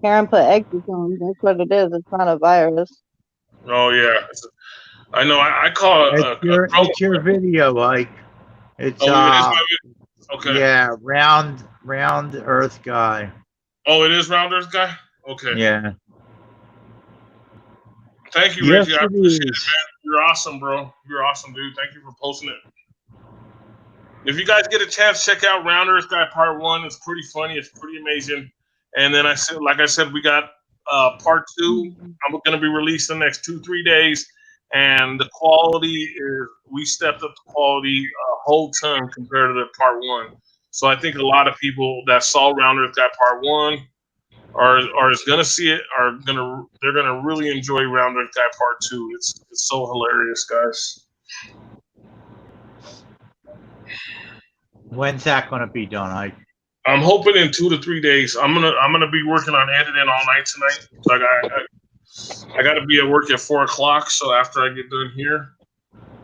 Karen put exosomes. That's what it is. It's not a virus.
Oh yeah, I know. I call it.
It's your video, like it's
it is my video. Okay.
Yeah, round Earth guy.
Oh, it is Round Earth guy. Okay.
Yeah.
Thank you,
Yes,
Reggie. I appreciate it, man. You're awesome, bro. You're awesome, dude. Thank you for posting it. If you guys get a chance, check out Round Earth Guy Part 1. It's pretty funny. It's pretty amazing. And then like I said, we got Part 2. I'm going to be released in the next 2-3 days. And the quality we stepped up the quality a whole ton compared to the Part 1. So I think a lot of people that saw Round Earth Guy Part 1 are is going to see it, they're going to really enjoy Round Earth Guy Part 2. It's so hilarious, guys.
When's that going to be done, Ike?
I'm hoping in 2 to 3 days. I'm gonna be working on editing all night tonight. So I got to be at work at 4 o'clock. So after I get done here,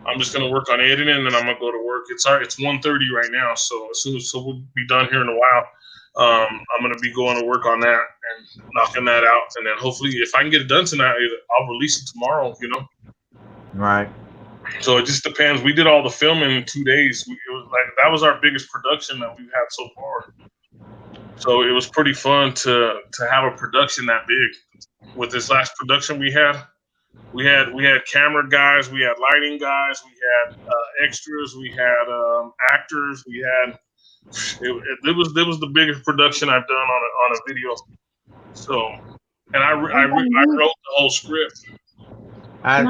I'm just gonna work on editing, and then I'm gonna go to work. It's 1:30 right now, so we'll be done here in a while. I'm gonna be going to work on that and knocking that out, and then hopefully, if I can get it done tonight, I'll release it tomorrow.
Right.
So it just depends. We did all the filming in 2 days. That was our biggest production that we've had so far. So it was pretty fun to have a production that big. With this last production we had camera guys, we had lighting guys, we had extras, we had actors, we had it was the biggest production I've done on a video. So, and I wrote the whole script.
And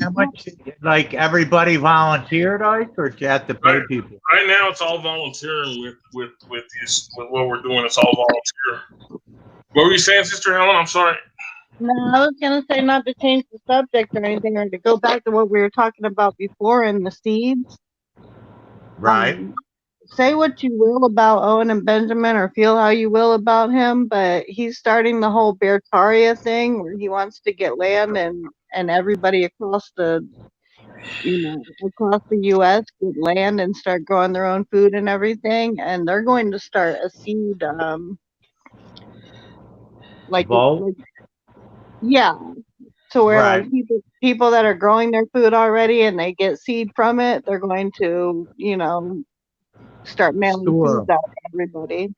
how much, like, everybody volunteered, Ike, or did you have to pay people?
Right now, it's all volunteering with what we're doing. It's all volunteer. What were you saying, Sister Helen? I'm sorry.
No, I was going to say not to change the subject or anything, or to go back to what we were talking about before in the seeds.
Right.
Say what you will about Owen and Benjamin or feel how you will about him, but he's starting the whole Bertaria thing where he wants to get land and everybody across the across the US get land and start growing their own food and everything, and they're going to start a seed
Vault.
yeah, to where
Right.
like people that are growing their food already and they get seed from it, they're going to, start mailing
Store.
seeds out to everybody.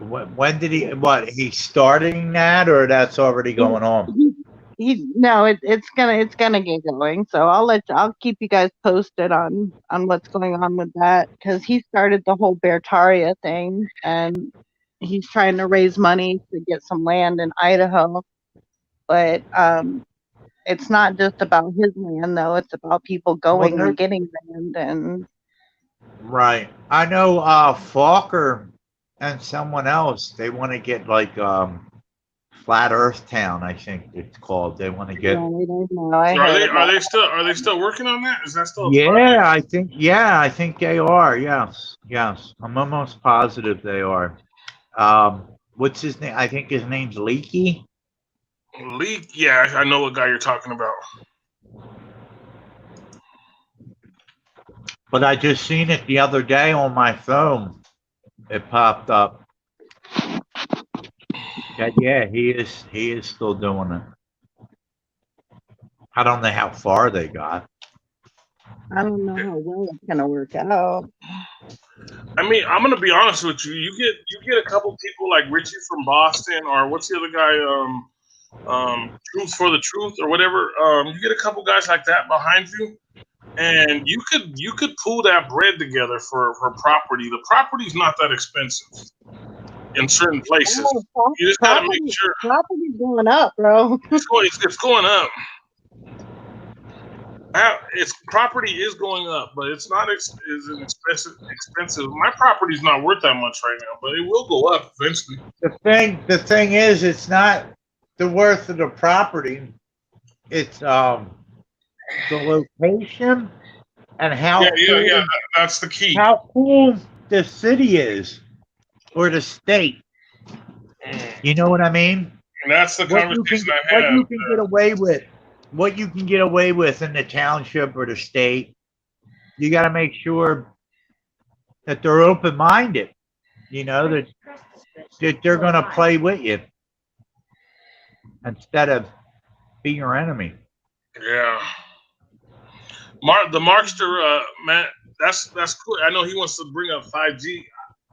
When did he? What? He's starting that, or that's already going on?
No, it's gonna get going. So I'll keep you guys posted on what's going on with that, because he started the whole Bertaria thing and he's trying to raise money to get some land in Idaho. But it's not just about his land though, it's about people going and getting land and
Right. I know Falker and someone else, they want to get like Flat Earth Town, I think it's called. They want to get
I don't know.
Are they still working on that? Is that still a project?
I think they are. Yes. I'm almost positive they are. What's his name? I think his name's Leaky.
Leak? Yeah, I know what guy you're talking about.
But I just seen it the other day on my phone. It popped up. Yeah, he is still doing it. I don't know how far they got.
I don't know how well it's gonna work out.
I mean, I'm gonna be honest with you. You get a couple people like Richie from Boston, or what's the other guy? Truth for the Truth, or whatever. You get a couple guys like that behind you, and you could pull that bread together for property. The property's not that expensive in certain places. You just gotta make sure.
Property's going up, bro.
It's going up. Its property is going up, but it's not as expensive. My property's not worth that much right now, but it will go up eventually.
The thing is, it's not the worth of the property. It's the location and how
yeah. That's the key.
How cool the city is, or the state. You know what I mean?
And that's the conversation I've had.
What you can get away with. What you can get away with in the township or the state, you got to make sure that they're open-minded, that they're going to play with you instead of be your enemy.
Yeah. The Markster, man, that's cool. I know he wants to bring up 5G.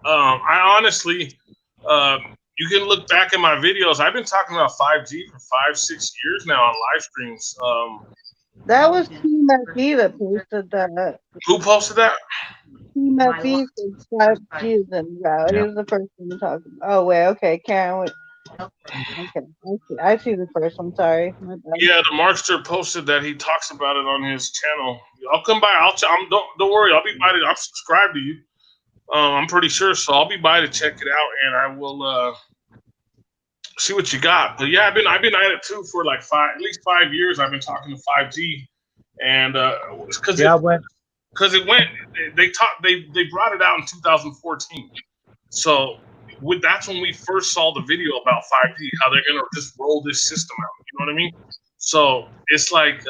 I honestly, you can look back at my videos. I've been talking about 5G for 5-6 years now on live streams.
That was Team FE that posted that.
Who posted that?
Team FE said 5G is in route. He was the first one to talk about. Oh, wait, okay, Karen. Okay, I see the first one. Sorry.
Yeah, the Markster posted that. He talks about it on his channel. I'll come by. Don't worry. I'll be by. I'm subscribed to you. I'm pretty sure, so I'll be by to check it out, and I will see what you got. But yeah, I've been at it too for like at least 5 years. I've been talking to 5G, and because it went. They brought it out in 2014, so that's when we first saw the video about 5G, how they're gonna just roll this system out. You know what I mean? So it's like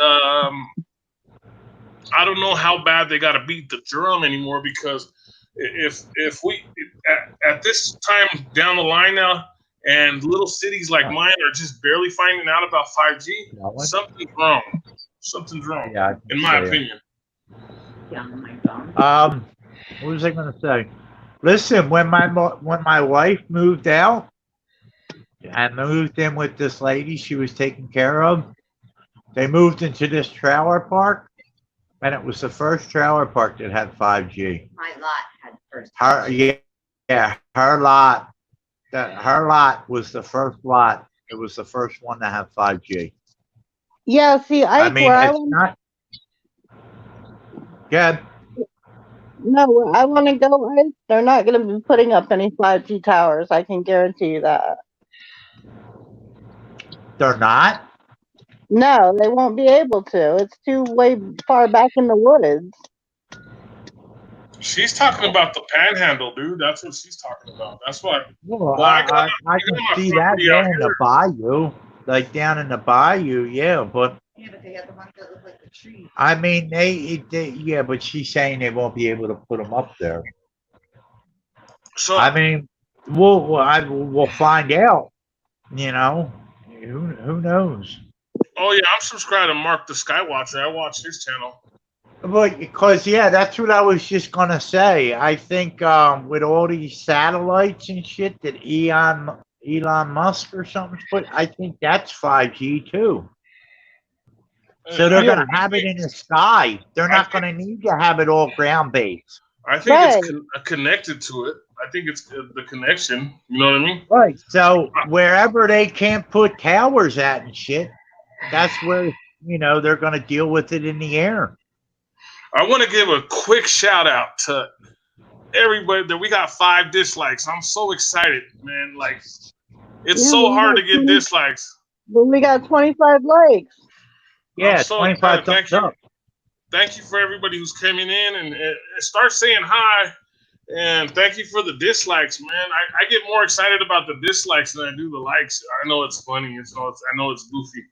I don't know how bad they got to beat the drum anymore, because if we at this time down the line now, and little cities like mine are just barely finding out about 5G, something's wrong. Something's wrong, in my opinion.
What was I going to say? Listen, when my wife moved out and moved in with this lady she was taking care of, they moved into this trailer park, and it was the first trailer park that had 5G.
My lot had first.
Her lot. Her lot was the first lot. It was the first one to have 5G.
Yeah, see,
Good.
No, where I want to go, they're not going to be putting up any 5G towers. I can guarantee you that.
They're not?
No, they won't be able to. It's way far back in the woods.
She's talking about the panhandle, dude. That's what she's talking about. That's what.
Well,
Well, I got
I can
my
see that
property out
there in the
here.
bayou, like down in the bayou, yeah. But
Yeah, but they have the ones that look like the tree.
I mean, yeah. But she's saying they won't be able to put them up there.
So
I mean, we'll find out. You know, who knows?
oh yeah, I'm subscribed to Mark the Skywatcher. I watch his channel.
But because yeah, that's what I was just gonna say. I think with all these satellites and shit that Elon Musk or something's put, I think that's 5G too. So they're
Yeah.
gonna have it in the sky. They're
I
not gonna need to have it all ground based.
I think
Right.
it's connected to it. I think it's the connection. You know what I mean?
Right. So wherever they can't put towers at and shit, that's where they're gonna deal with it in the air.
I want to give a quick shout out to everybody that we got 5 dislikes. I'm so excited, man. Like it's
Yeah,
so
we
hard
got
to get
20
dislikes.
But we got 25 likes.
Yeah,
so
25
excited.
thumbs up.
Thank you for everybody who's coming in and start saying hi. And thank you for the dislikes, man. I get more excited about the dislikes than I do the likes. I know it's funny. I know it's goofy.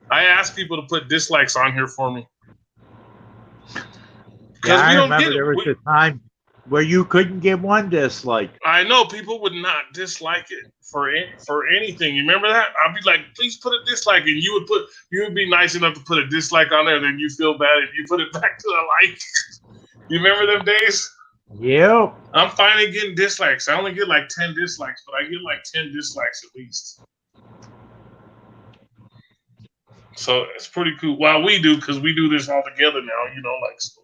I ask people to put dislikes on here for me.
Yeah, I
we don't
remember
get
there was
we,
a time where you couldn't get one dislike.
I know people would not dislike it for anything. You remember that? I'd be like, please put a dislike, and you would be nice enough to put a dislike on there. Then you feel bad if you put it back to a like. You remember them days?
Yep.
I'm finally getting dislikes. I only get like 10 dislikes, but I get like 10 dislikes at least. So it's pretty cool. Well, we do because we do this all together now. Like so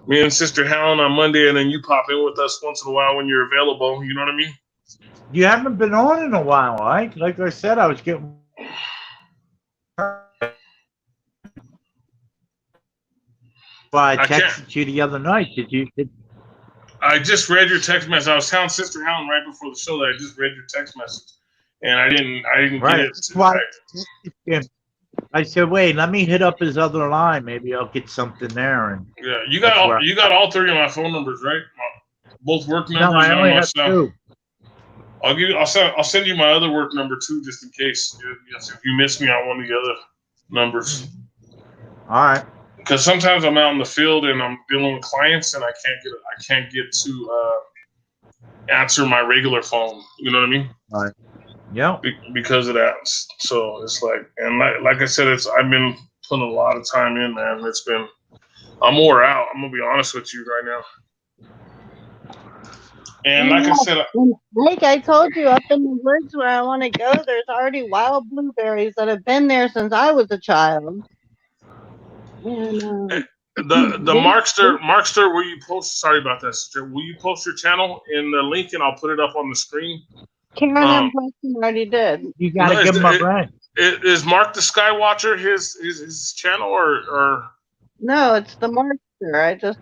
me and Sister Helen on Monday, and then you pop in with us once in a while when you're available. You know what I mean?
You haven't been on in a while, Ike. Like I said, I was getting. I texted you the other night.
I just read your text message. I was telling Sister Helen right before the show that I just read your text message, and I didn't
Right.
get it.
I said, wait, let me hit up his other line. Maybe I'll get something there. And
yeah, you got all 3 of my phone numbers, right? Both work numbers.
No, I only have 2.
I'll send you my other work number too, just in case. If you miss me on one of the other numbers.
All right.
Because sometimes I'm out in the field and I'm dealing with clients, and I can't get to answer my regular phone. You know what I mean?
All right. Yeah.
Because of that. So it's like, and like I said, I've been putting a lot of time in, man. I'm wore out. I'm gonna be honest with you right now. And like I said,
like I told you, up in the woods where I want to go, there's already wild blueberries that have been there since I was a child. And
the Markster, will you post? Sorry about that, sister. Will you post your channel in the link, and I'll put it up on the screen?
Karen and Preston already did.
You gotta give him a rent.
Is Mark the Skywatcher his channel or?
No, it's the Markster. I just.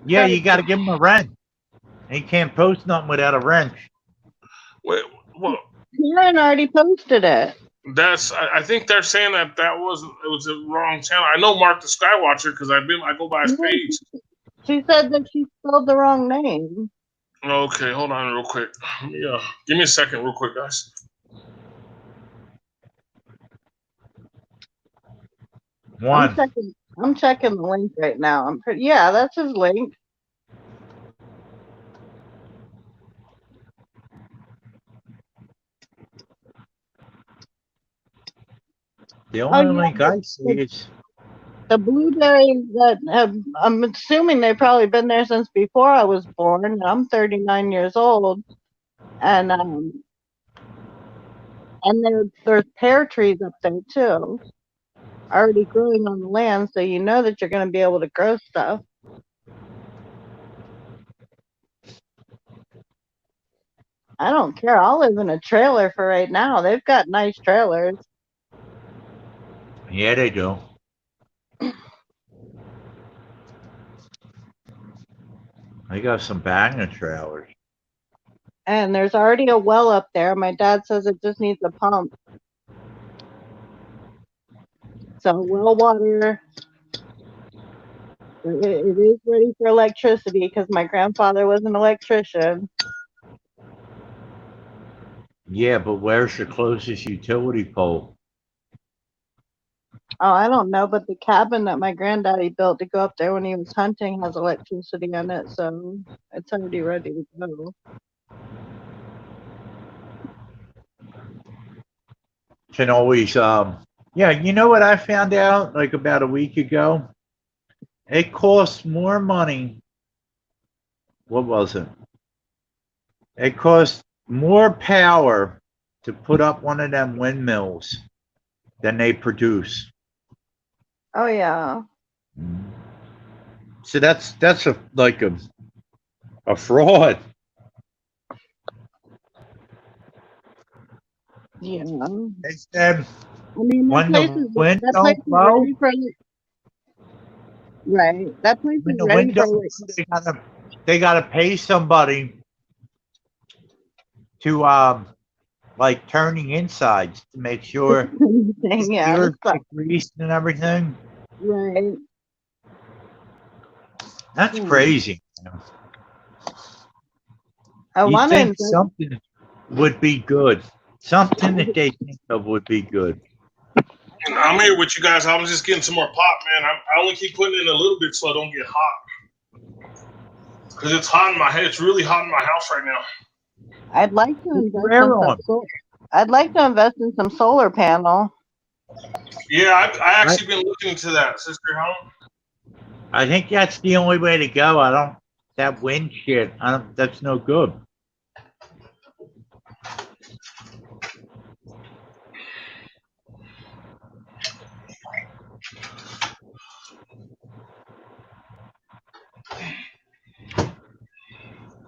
Yeah, you gotta give him a wrench. He can't post nothing without a wrench.
Wait, well,
Karen already posted it.
I think they're saying that it was a wrong channel. I know Mark the Skywatcher because I go by his page.
She said that she spelled the wrong name.
Okay, hold on real quick. Yeah, give me a second real quick, guys.
I'm checking the link right now. Yeah, that's his link.
The only link I see is
the blueberries that I'm assuming they've probably been there since before I was born. And I'm 39 years old, and there's pear trees up there too, already growing on the land, so you know that you're going to be able to grow stuff. I don't care. I'll live in a trailer for right now. They've got nice trailers.
Yeah, they do. They got some banger trailers.
And there's already a well up there. My dad says it just needs a pump. So well water It is ready for electricity because my grandfather was an electrician.
Yeah, but where's the closest utility pole?
Oh, I don't know, but the cabin that my granddaddy built to go up there when he was hunting has electricity in it, so it's already ready to go.
Can always, yeah, you know what I found out like about a week ago? It costs more money. What was it? It costs more power to put up one of them windmills than they produce.
Oh yeah.
So that's a like a fraud.
Yeah.
They said
I mean,
when the wind
that place
don't
is
blow,
ready for right. That place
when
is
the
ready
wind
for
don't blow, they gotta pay somebody to like turning insides to make sure the
anything. Yeah,
gears
that's stuff.
get greased and everything.
Right.
That's crazy.
I
You
want to
think
invest.
something would be good. Something that they think of would be good.
I'm here with you guys. I'm just getting some more pop, man. I only keep putting in a little bit so I don't get hot. Because it's hot in my head. It's really hot in my house right now.
I'd like to
Put
invest
your air
in
on.
I'd like to invest in some solar panel.
Yeah, I actually been looking into that, Sister Helen.
I think that's the only way to go. I don't that wind shit. That's no good.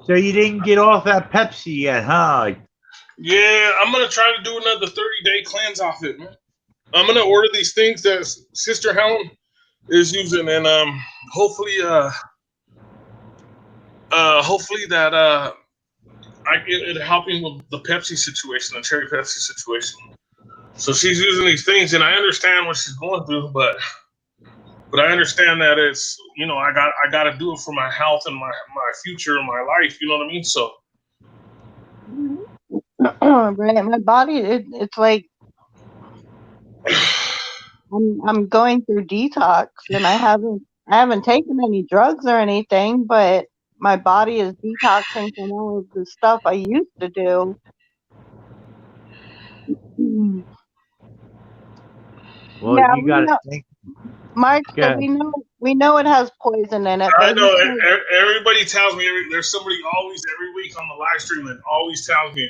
So you didn't get off that Pepsi yet, huh?
Yeah, I'm gonna try to do another 30-day cleanse off it, man. I'm gonna order these things that Sister Helen is using, and hopefully that it'll help him with the Pepsi situation, the cherry Pepsi situation. So she's using these things, and I understand what she's going through, but I understand that it's I got to do it for my health and my future and my life. You know what I mean? So
Right, my body it's like I'm going through detox, and I haven't taken any drugs or anything, but my body is detoxing from all of the stuff I used to do.
Well,
Yeah,
you got to think.
Mark, so
Okay.
we know it has poison in it,
I
but
know everybody tells me there's somebody always every week on the live stream that always tells me.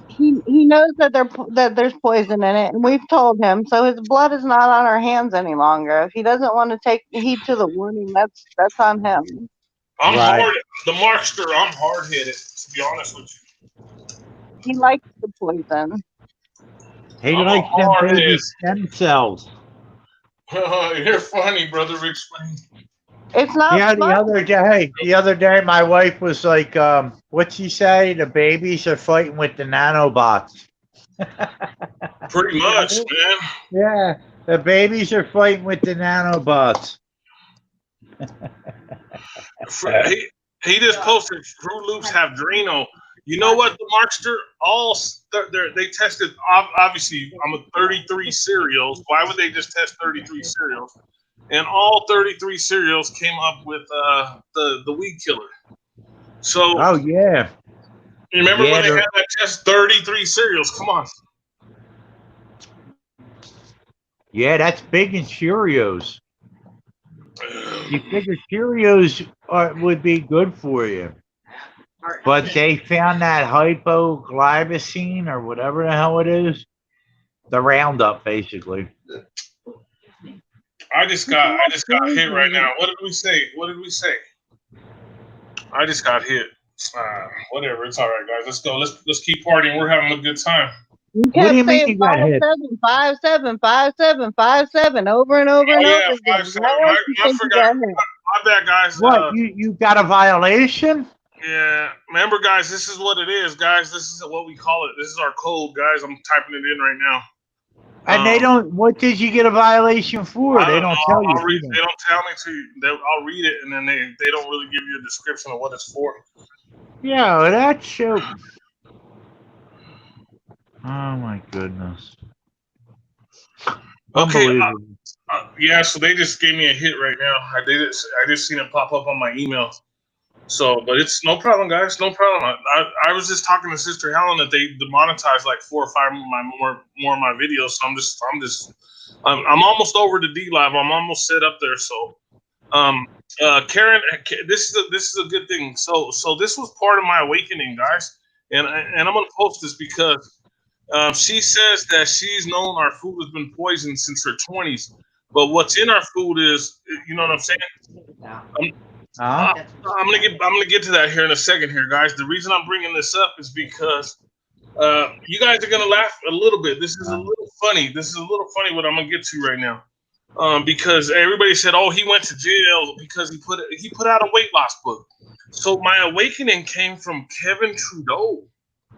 he knows that there's poison in it, and we've told him, so his blood is not on our hands any longer. If he doesn't want to take heed to the warning, that's on him.
I'm
Right.
hard. The Markster, I'm hard headed. To be honest with you,
He likes the poison.
He
I'm a
likes them
hard
baby
head.
stem cells.
You're funny, brother. Explain.
It's not
Yeah,
fun.
the other day, my wife was like, "What'd she say? The babies are fighting with the nanobots."
Pretty much, man.
Yeah, the babies are fighting with the nanobots.
He just posted Fruit Loops have Drano. You know what, the Markster? They tested. Obviously, I'm a 33 cereals. Why would they just test 33 cereals? And all 33 cereals came up with the weed killer. So,
Oh yeah,
remember
yeah,
when they had that test 33 cereals? Come on.
yeah. That's big in Cheerios. You figure Cheerios would be good for you, but they found that hypoglycemine or whatever the hell it is, the Roundup, basically.
I just got hit right now. What did we say? I just got hit. Whatever. It's all right, guys. Let's go. Let's keep partying. We're having a good time.
You
What do you
kept
mean
saying
you got hit?
57, 57, 57 over and over and
Oh
over
yeah,
again.
5-7.
Why else do you
I
think you
forgot.
got hit?
My bad, guys.
What you got a violation?
Yeah. Remember, guys. This is what it is, guys. This is what we call it. This is our code, guys. I'm typing it in right now.
And they don't. What did you get a violation for?
I
They
don't
don't
know.
tell you.
I'll read. They don't tell me to. I'll read it, and then they don't really give you a description of what it's for.
Yeah, well, that's so. Oh my goodness.
Okay.
Unbelievable.
Yeah. So they just gave me a hit right now. I just seen it pop up on my email. So, but it's no problem, guys. No problem. I was just talking to Sister Helen that they demonetized like 4 or 5 of my more of my videos. So I'm almost over the D Live. I'm almost set up there. So, Karen, this is a good thing. So this was part of my awakening, guys. And I'm gonna post this because she says that she's known our food has been poisoned since her 20s. But what's in our food is, you know what I'm saying?
Huh?
I'm gonna get to that here in a second, here, guys. The reason I'm bringing this up is because you guys are gonna laugh a little bit. This is a little funny. This is a little funny what I'm gonna get to right now. Because everybody said, "Oh, he went to jail because he put out a weight loss book." So my awakening came from Kevin Trudeau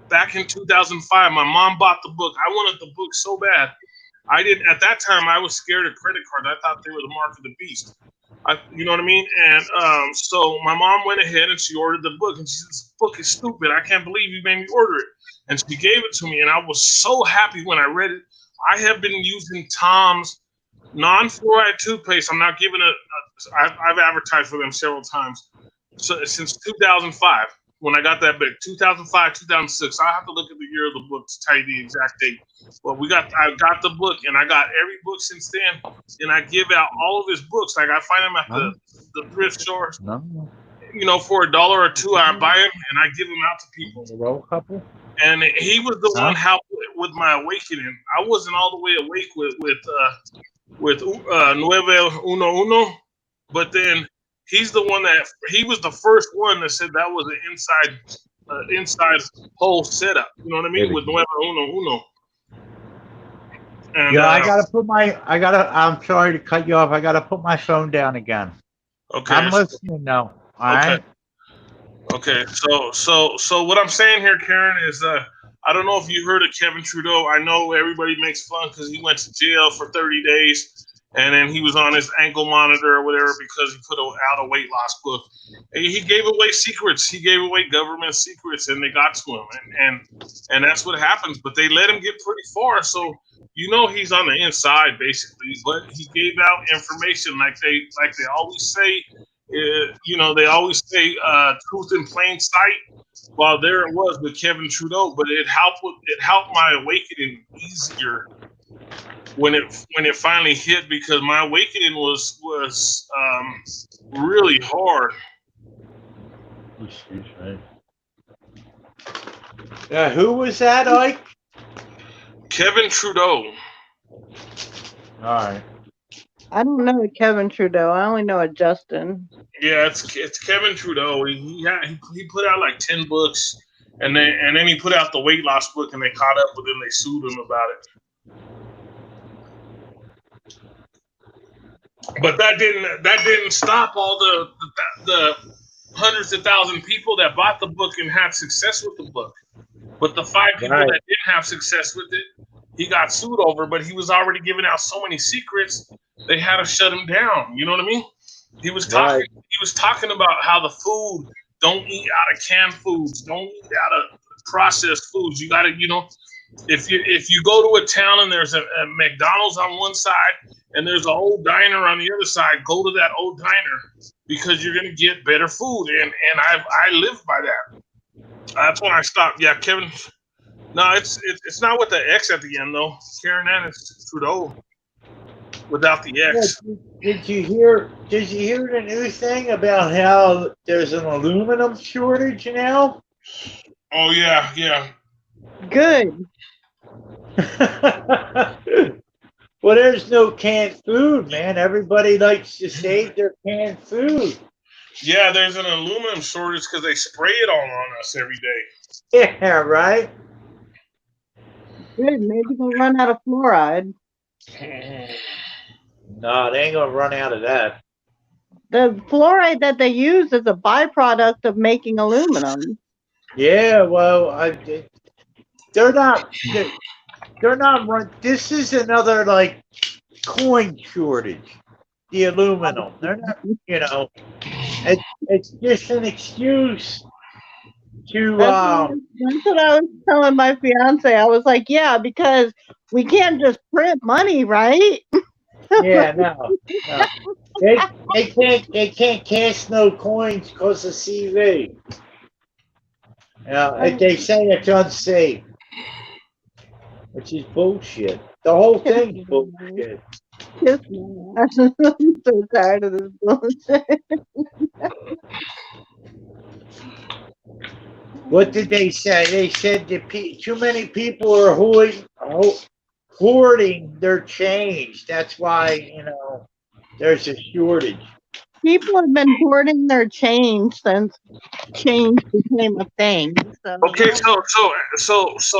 back in 2005. My mom bought the book. I wanted the book so bad. I didn't at that time. I was scared of credit cards. I thought they were the mark of the beast. You know what I mean? And so my mom went ahead and she ordered the book, and she said, "This book is stupid. I can't believe you made me order it." And she gave it to me, and I was so happy when I read it. I have been using Tom's non-fluoride toothpaste. I'm not giving it. I've advertised for them several times since 2005 when I got that book. 2005, 2006. I have to look at the year of the book to tell you the exact date. But I got the book, and I got every book since then. And I give out all of his books. Like I find them at the thrift stores.
No.
You know, for $1 or $2, I buy them and I give them out to people.
The roll couple.
And he was the one helped with my awakening. I wasn't all the way awake with Nueve Uno, but then he's the one he was the first one that said that was an inside whole setup. You know what I mean? With Nueve Uno. And,
yeah, I'm sorry to cut you off. I gotta put my phone down again.
Okay.
I'm listening now. All right.
Okay. So what I'm saying here, Karen, is I don't know if you heard of Kevin Trudeau. I know everybody makes fun because he went to jail for 30 days, and then he was on his ankle monitor or whatever because he put out a weight loss book. And he gave away secrets. He gave away government secrets, and they got to him. And that's what happens. But they let him get pretty far. So you know he's on the inside basically. But he gave out information like they always say. You know, they always say truth in plain sight. Well, there it was with Kevin Trudeau, but it helped my awakening easier when it finally hit, because my awakening was really hard.
Who was that, Ike?
Kevin Trudeau.
All right.
I don't know a Kevin Trudeau. I only know a Justin.
Yeah, it's Kevin Trudeau. He put out like 10 books, and then he put out the weight loss book, and they caught up with him. They sued him about it. But that didn't stop all the hundreds of thousands of people that bought the book and had success with the book. But the 5 people that didn't have success with it, he got sued over. But he was already giving out so many secrets, they had to shut him down. You know what I mean? He was talking about how the food, don't eat out of canned foods, don't eat out of processed foods. You gotta, if you go to a town and there's a McDonald's on one side and there's an old diner on the other side, go to that old diner because you're gonna get better food. And I live by that. That's when I stopped. Yeah, Kevin. No, it's not with the X at the end though. Karen, and it's Trudeau without the X.
Yeah, did you hear the new thing about how there's an aluminum shortage now?
Oh yeah.
Good.
Well, there's no canned food, man. Everybody likes to save their canned food.
Yeah, there's an aluminum shortage because they spray it all on us every day.
Yeah, right.
Good. Maybe they'll run out of fluoride.
No, they ain't gonna run out of that.
The fluoride that they use is a byproduct of making aluminum.
Yeah, well, they're not. They're not run. This is another like coin shortage. The aluminum. They're not. You know, it's just an excuse to.
That's what I was telling my fiance. I was like, yeah, because we can't just print money, right?
Yeah, no, no. They can't cast no coins because of CV. You know, they say it's unsafe, which is bullshit. The whole thing's bullshit.
Kiss my ass. I'm so tired of this bullshit.
What did they say? They said that too many people are hoarding their change. That's why, there's a shortage.
People have been hoarding their change since change became a thing. So
Okay, so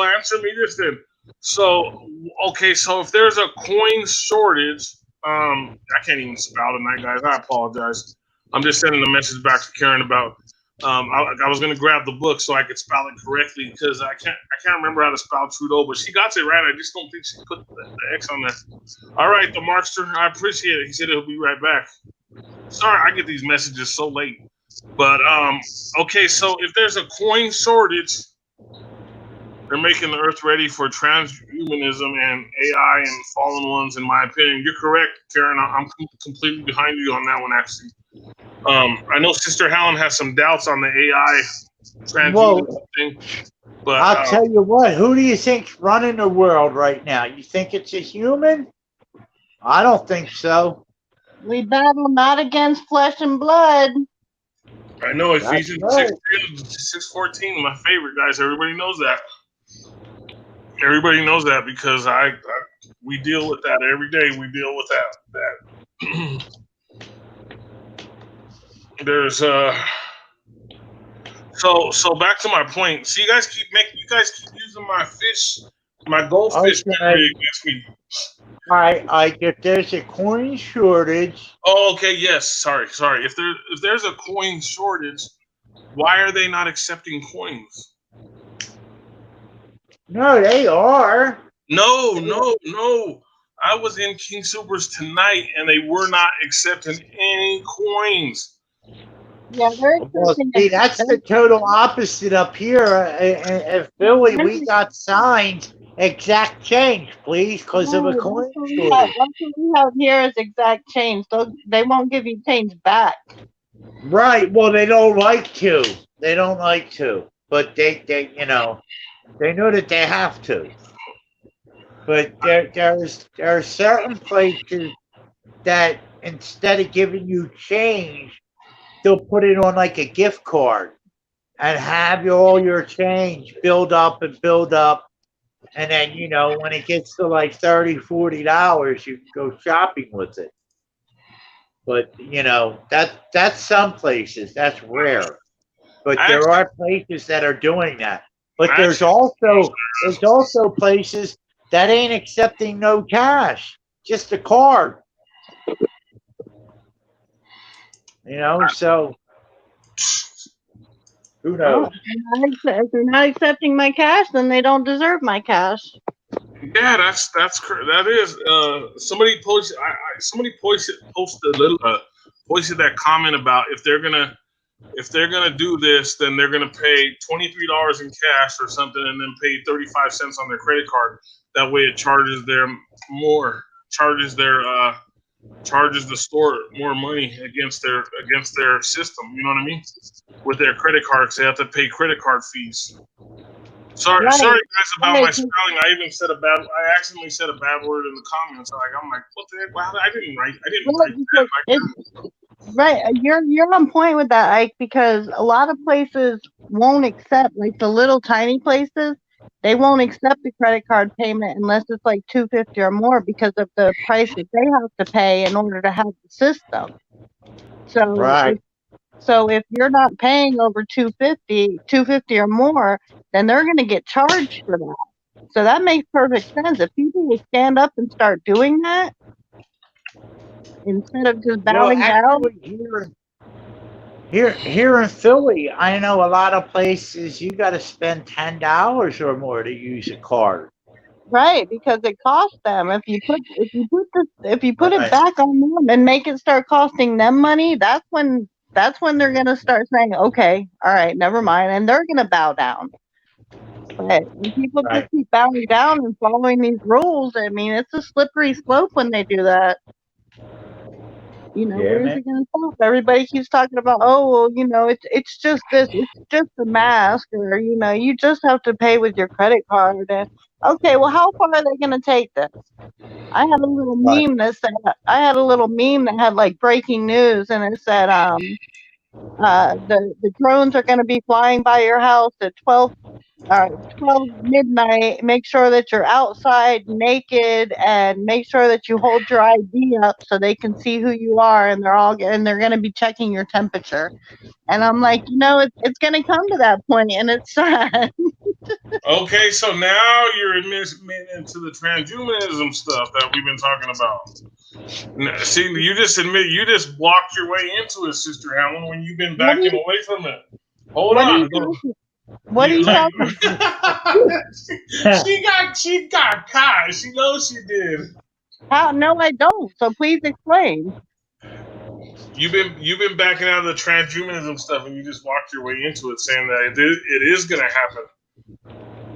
answer me this then. So okay, so if there's a coin shortage, I can't even spell tonight, guys. I apologize. I'm just sending a message back to Karen about. I was gonna grab the book so I could spell it correctly because I can't remember how to spell Trudeau, but she got it right. I just don't think she put the X on there. All right, the Markster, I appreciate it. He said he'll be right back. Sorry, I get these messages so late. But okay, so if there's a coin shortage, they're making the Earth ready for transhumanism and AI and fallen ones. In my opinion, you're correct, Karen. I'm completely behind you on that one. Actually, I know Sister Helen has some doubts on the AI transhumanism thing, but
I'll tell you what. Who do you think's running the world right now? You think it's a human? I don't think so.
we battle not against flesh and blood.
I know
That's
Ephesians
right.
6:14, my favorite, guys. Everybody knows that. Everybody knows that because we deal with that every day. We deal with that. There's so back to my point. So you guys keep using my goldfish theory against me.
All right, if there's a coin shortage.
Oh, okay, yes. Sorry. If there's a coin shortage, why are they not accepting coins?
No, they are.
No. I was in King Supers tonight, and they were not accepting any coins.
Yeah, they're
Well, see, that's the total opposite up here. In Philly, we got signs, exact change, please, because of a coin shortage.
That's what we have here is exact change. They won't give you change back.
Right. Well, they don't like to. They don't like to, but they know that they have to. But there are certain places that instead of giving you change, they'll put it on like a gift card and have all your change build up, and then when it gets to like $30-$40, you can go shopping with it. But that's some places, that's rare. But there are places that are doing that. But there's also places that ain't accepting no cash, just a card. So who knows?
If they're not accepting my cash, then they don't deserve my cash.
Yeah, that is. Somebody posted that comment about if they're gonna do this, then they're gonna pay $23 in cash or something, and then pay 35 cents on their credit card. That way, it charges the store more money against their system. You know what I mean? With their credit cards, they have to pay credit card fees. Sorry, guys, about my spelling. I accidentally said a bad word in the comments. I'm like, what the heck? Wow, I didn't write that.
Right, you're on point with that, Ike, because a lot of places won't accept, like the little tiny places, they won't accept the credit card payment unless it's like $250 or more because of the price that they have to pay in order to have the system. So
right.
So if you're not paying over $250 or more, then they're going to get charged for that. So that makes perfect sense. If people will stand up and start doing that instead of just bowing down.
Here in Philly, I know a lot of places you got to spend $10 or more to use a card.
Right, because it costs them. If you put it
Right.
back on them and make it start costing them money, that's when they're gonna start saying, okay, all right, never mind, and they're gonna bow down. But when people just
Right.
keep bowing down and following these rules, I mean, it's a slippery slope when they do that. You know,
Yeah,
where's
man.
it going to stop? Everybody keeps talking about, oh, well, you know, it's just this, it's just a mask, or you know, you just have to pay with your credit card. And okay, well, how far are they going to take this? I had a little
Right.
meme that said, I had a little meme that had like breaking news, and it said, the drones are going to be flying by your house at 12 midnight. Make sure that you're outside naked, and make sure that you hold your ID up so they can see who you are, and they're going to be checking your temperature. And I'm like, you know, it's going to come to that point, and it's sad.
Okay, so now you're admitting into the transhumanism stuff that we've been talking about. See, you just walked your way into it, Sister Helen, when you've been
What are
backing
you,
away from it. Hold
what are
on.
you talking? What are you
Like,
talking?
she got caught. She knows she did.
How? No, I don't. So please explain.
You've been backing out of the transhumanism stuff, and you just walked your way into it, saying that it is going to happen.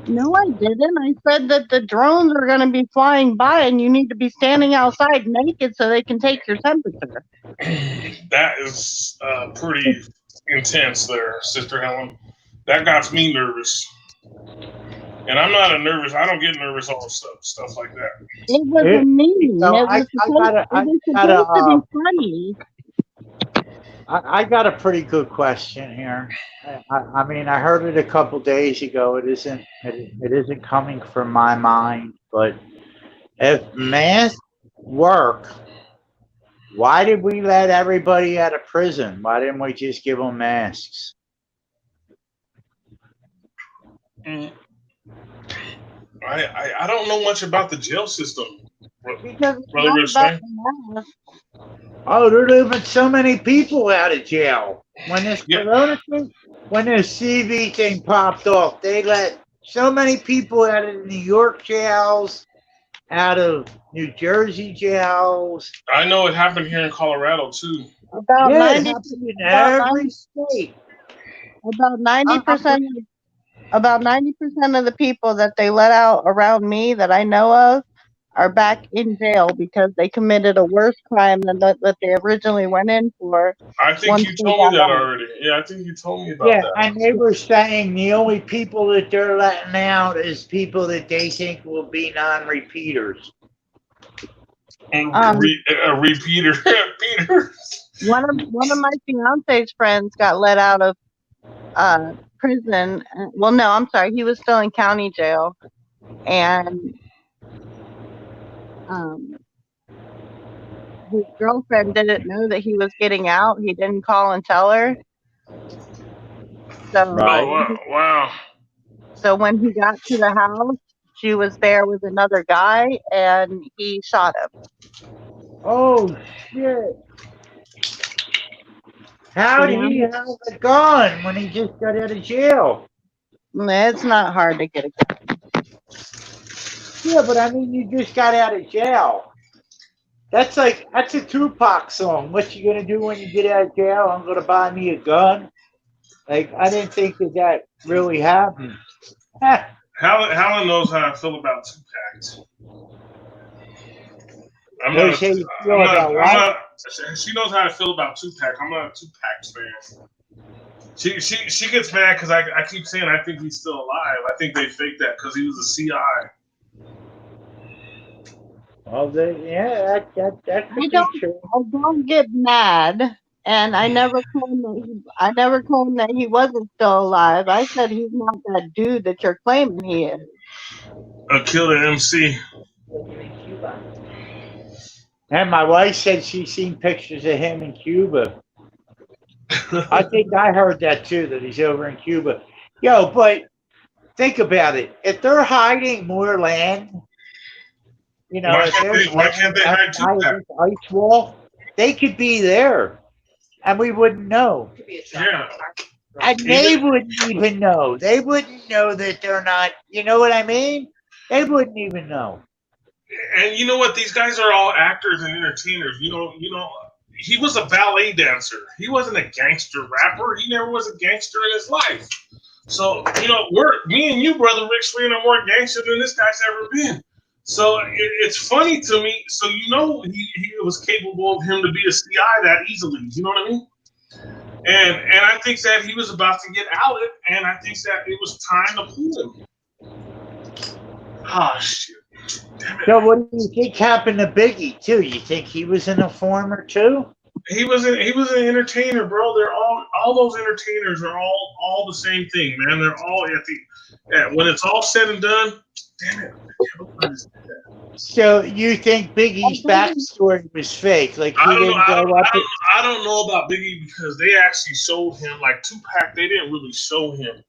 No, I didn't. I said that the drones are going to be flying by, and you need to be standing outside naked so they can take your temperature.
That is pretty intense, there, Sister Helen. That got me nervous. And I'm not a nervous. I don't get nervous all stuff like that.
It was a meme.
So
It was supposed to be funny.
I got a pretty good question here. I mean, I heard it a couple days ago. It isn't coming from my mind, but if masks work, why did we let everybody out of prison? Why didn't we just give them masks?
I don't know much about the jail system.
Because it's
Brother
not
Rich
about
Fan.
the mask.
Oh, they're leaving so many people out of jail. When this
Yeah.
corona thing, when this CV thing popped off, they let so many people out of New York jails, out of New Jersey jails.
I know it happened here in Colorado too.
About
Yeah, it
90,
happened in
about
every state.
about 90%, about 90% of the people that they let out around me that I know of are back in jail because they committed a worse crime than that they originally went in for.
I think
Once
you
they
told me
got
that
out.
already. Yeah, I think you told me about
Yeah,
that.
and they were saying the only people that they're letting out is people that they think will be non-repeaters.
A repeater. Peter.
One of my fiance's friends got let out of prison. Well, no, I'm sorry, he was still in county jail, and his girlfriend didn't know that he was getting out. He didn't call and tell her. So,
Right.
Oh wow.
so when he got to the house, she was there with another guy, and he shot him.
Oh shit! How did he have a gun when he just got out of jail?
It's not hard to get a gun.
Yeah, but I mean, you just got out of jail. That's a Tupac song. What you gonna do when you get out of jail? I'm gonna buy me a gun. Like, I didn't think that really happened.
Helen knows how I feel about Tupac. She knows how I feel about Tupac. I'm not a Tupac fan. She gets mad because I keep saying I think he's still alive. I think they faked that because he was a CI.
Well, that could be true.
I don't get mad, and I never claimed that he wasn't still alive. I said he's not that dude that you're claiming he is.
A killer MC.
And my wife said she's seen pictures of him in Cuba. I think I heard that too, that he's over in Cuba. Yo, but think about it. If they're hiding more land, you know,
why can't they hide Tupac?
Ice wall, they could be there, and we wouldn't know.
Yeah.
And they wouldn't even know. They wouldn't know that they're not. You know what I mean? They wouldn't even know.
And you know what? These guys are all actors and entertainers. He was a ballet dancer. He wasn't a gangster rapper. He never was a gangster in his life. So, me and you, brother Rick Sween, are more gangster than this guy's ever been. So it's funny to me. So he was capable of him to be a CI that easily. You know what I mean? And I think that he was about to get outed, and I think that it was time to pull him. Oh shit! Damn it.
So what do you think happened to Biggie too? You think he was an informer too?
He was an entertainer, bro. They're all those entertainers are all the same thing, man. They're all when it's all said and done. Damn it!
So you think Biggie's backstory was fake? Like he didn't go up?
I don't know about Biggie because they actually showed him, like Tupac. They didn't really show him.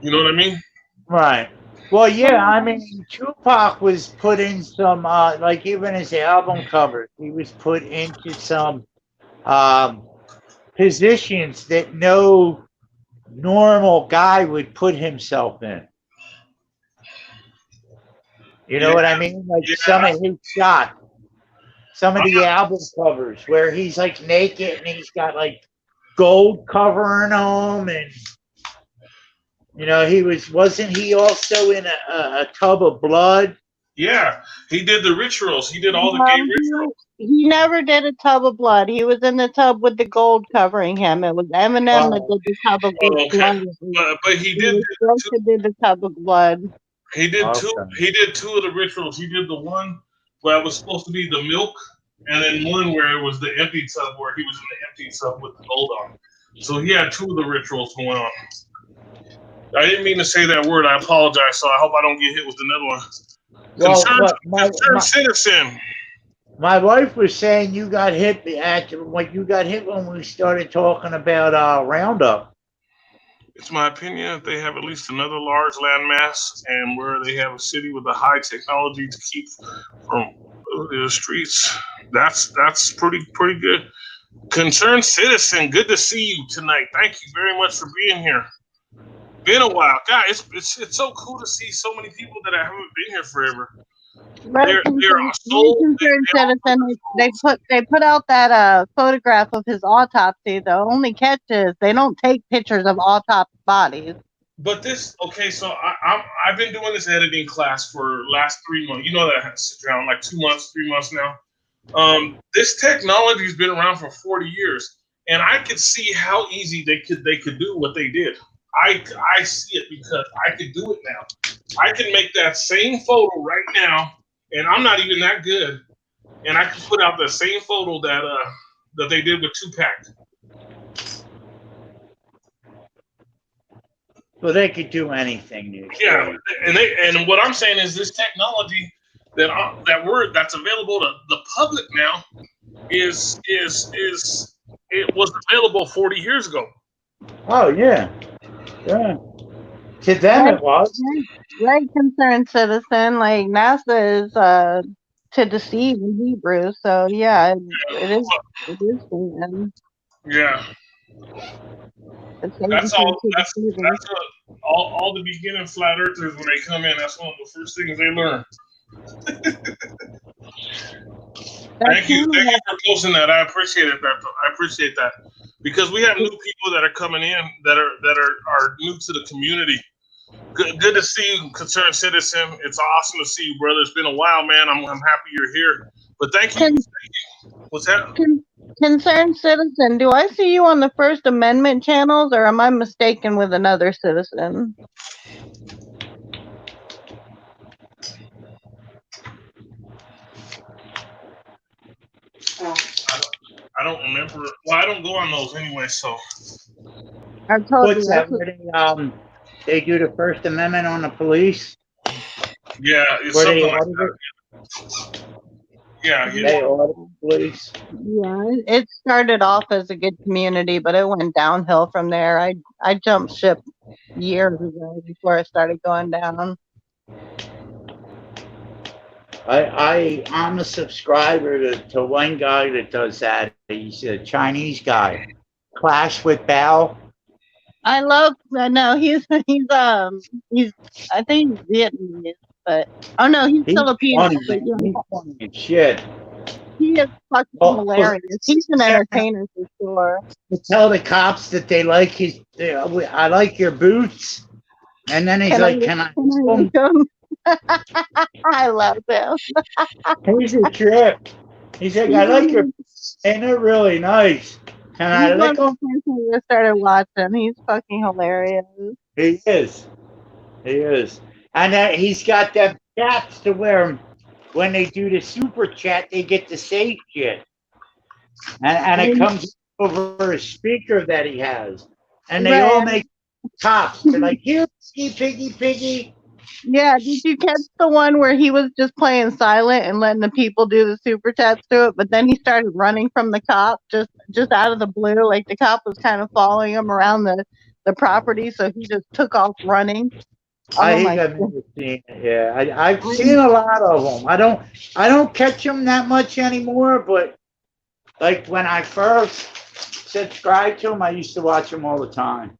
You know what I mean?
Right. Well, yeah. I mean, Tupac was put in some, like even his album covers, he was put into some positions that no normal guy would put himself in. You know what I mean? Like some of his shots, some of the album covers where he's like naked and he's got like gold covering him, and wasn't he also in a tub of blood?
Yeah, he did the rituals. He did all the gay rituals.
He never did a tub of blood. He was in the tub with the gold covering him. It was Eminem that did the tub of blood.
But he did
the tub of blood.
He did two. He did two of the rituals. He did the one where it was supposed to be the milk, and then one where it was the empty tub, where he was in the empty tub with the gold on. So he had two of the rituals going on. I didn't mean to say that word. I apologize. So I hope I don't get hit with another one. Concerned citizen.
My wife was saying you got hit when we started talking about Roundup.
It's my opinion that they have at least another large landmass, and where they have a city with a high technology to keep from the streets. That's pretty good. Concerned citizen, good to see you tonight. Thank you very much for being here. Been a while, guys. It's so cool to see so many people that I haven't been here forever.
They put out that photograph of his autopsy. The only catch is they don't take pictures of autopsy bodies.
But so I've been doing this editing class for last 3 months. You know that I had to sit down like 2 months, 3 months now. This technology has been around for 40 years, and I could see how easy they could do what they did. I see it because I could do it now. I can make that same photo right now, and I'm not even that good. And I can put out the same photo that they did with Tupac.
Well, they could do anything.
Yeah, and what I'm saying is this technology that's available to the public now is it was available 40 years ago.
Oh yeah. Yeah. To them it was.
Right, concerned citizen. Like NASA is to deceive in Hebrew, so yeah, it is.
Yeah. That's all. That's what all the beginning flat earthers, when they come in, that's one of the first things they learn. Thank you for posting that. I appreciate it. I appreciate that because we have new people that are coming in that are new to the community. Good to see you, concerned citizen. It's awesome to see you, brother. It's been a while, man. I'm happy you're here. But thank you. What's that?
Concerned citizen, do I see you on the First Amendment channels, or am I mistaken with another citizen?
I don't remember. Well, I don't go on those anyway, so.
I told
What's that? Where they do the First Amendment on the police?
Yeah, it's
where
something like that. Yeah,
they audit the police.
Yeah, it started off as a good community, but it went downhill from there. I jumped ship years ago before it started going down.
I'm a subscriber to one guy that does that. He's a Chinese guy. Clash with Bao.
I love. No, he's I think he's Vietnamese. But oh no, he's
He's
Filipino.
funny,
But
man.
yeah,
He's funny as shit.
he is fucking
Oh,
hilarious. He's an entertainer for sure.
to tell the cops that they like his, I like your boots. And then he's like, can I
lick 'em? I love him.
Here's a trip. He's like, I like your boots. And they're really nice. Can I
He's one
lick
of the
them?
first ones I started watching. He's fucking hilarious.
He is. He is. And he's got them chats to where when they do the super chat, they get to say shit. And it comes over a speaker that he has. And they all make cops. They're like, here, piggy.
Yeah, did you catch the one where he was just playing silent and letting the people do the super chats to it, but then he started running from the cop just out of the blue, like the cop was kind of following him around the property, so he just took off running.
I think I've never seen it. Yeah, I've seen a lot of them. I don't catch them that much anymore, but like when I first subscribed to him, I used to watch them all the time.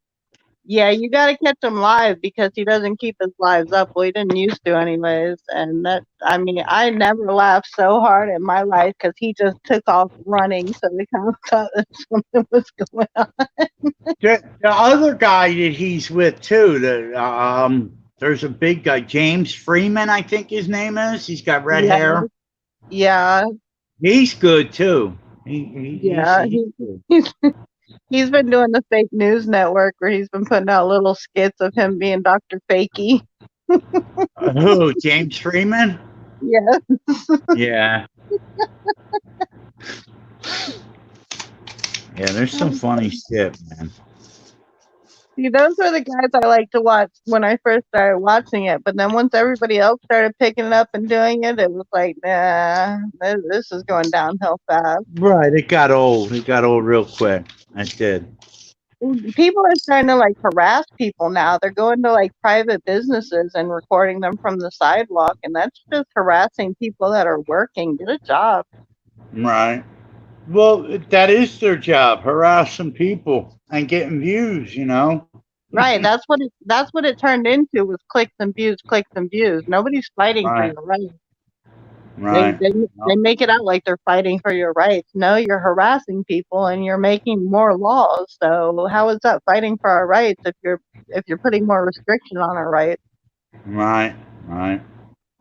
Yeah, you got to catch him live because he doesn't keep his lives up. Well, he didn't used to anyways. And I mean, I never laughed so hard in my life because he just took off running. So we kind of thought that something was going on.
The other guy that he's with too, there's a big guy, James Freeman, I think his name is. He's got red hair.
Yeah.
He's good too.
He's been doing the fake news network where he's been putting out little skits of him being Dr. Fakey.
Who, James Freeman?
Yeah.
Yeah. Yeah, there's some funny shit, man.
See, those were the guys I liked to watch when I first started watching it. But then once everybody else started picking it up and doing it, it was like, nah, this is going downhill fast.
Right, it got old. It got old real quick. It did.
People are starting to like harass people now. They're going to like private businesses and recording them from the sidewalk, and that's just harassing people that are working. Get a job.
Right. Well, that is their job, harassing people and getting views, you know.
Right. That's what it turned into was clicks and views. Nobody's fighting for your rights.
Right.
They make it out like they're fighting for your rights. No, you're harassing people and you're making more laws. So how is that fighting for our rights if you're putting more restriction on our rights?
Right.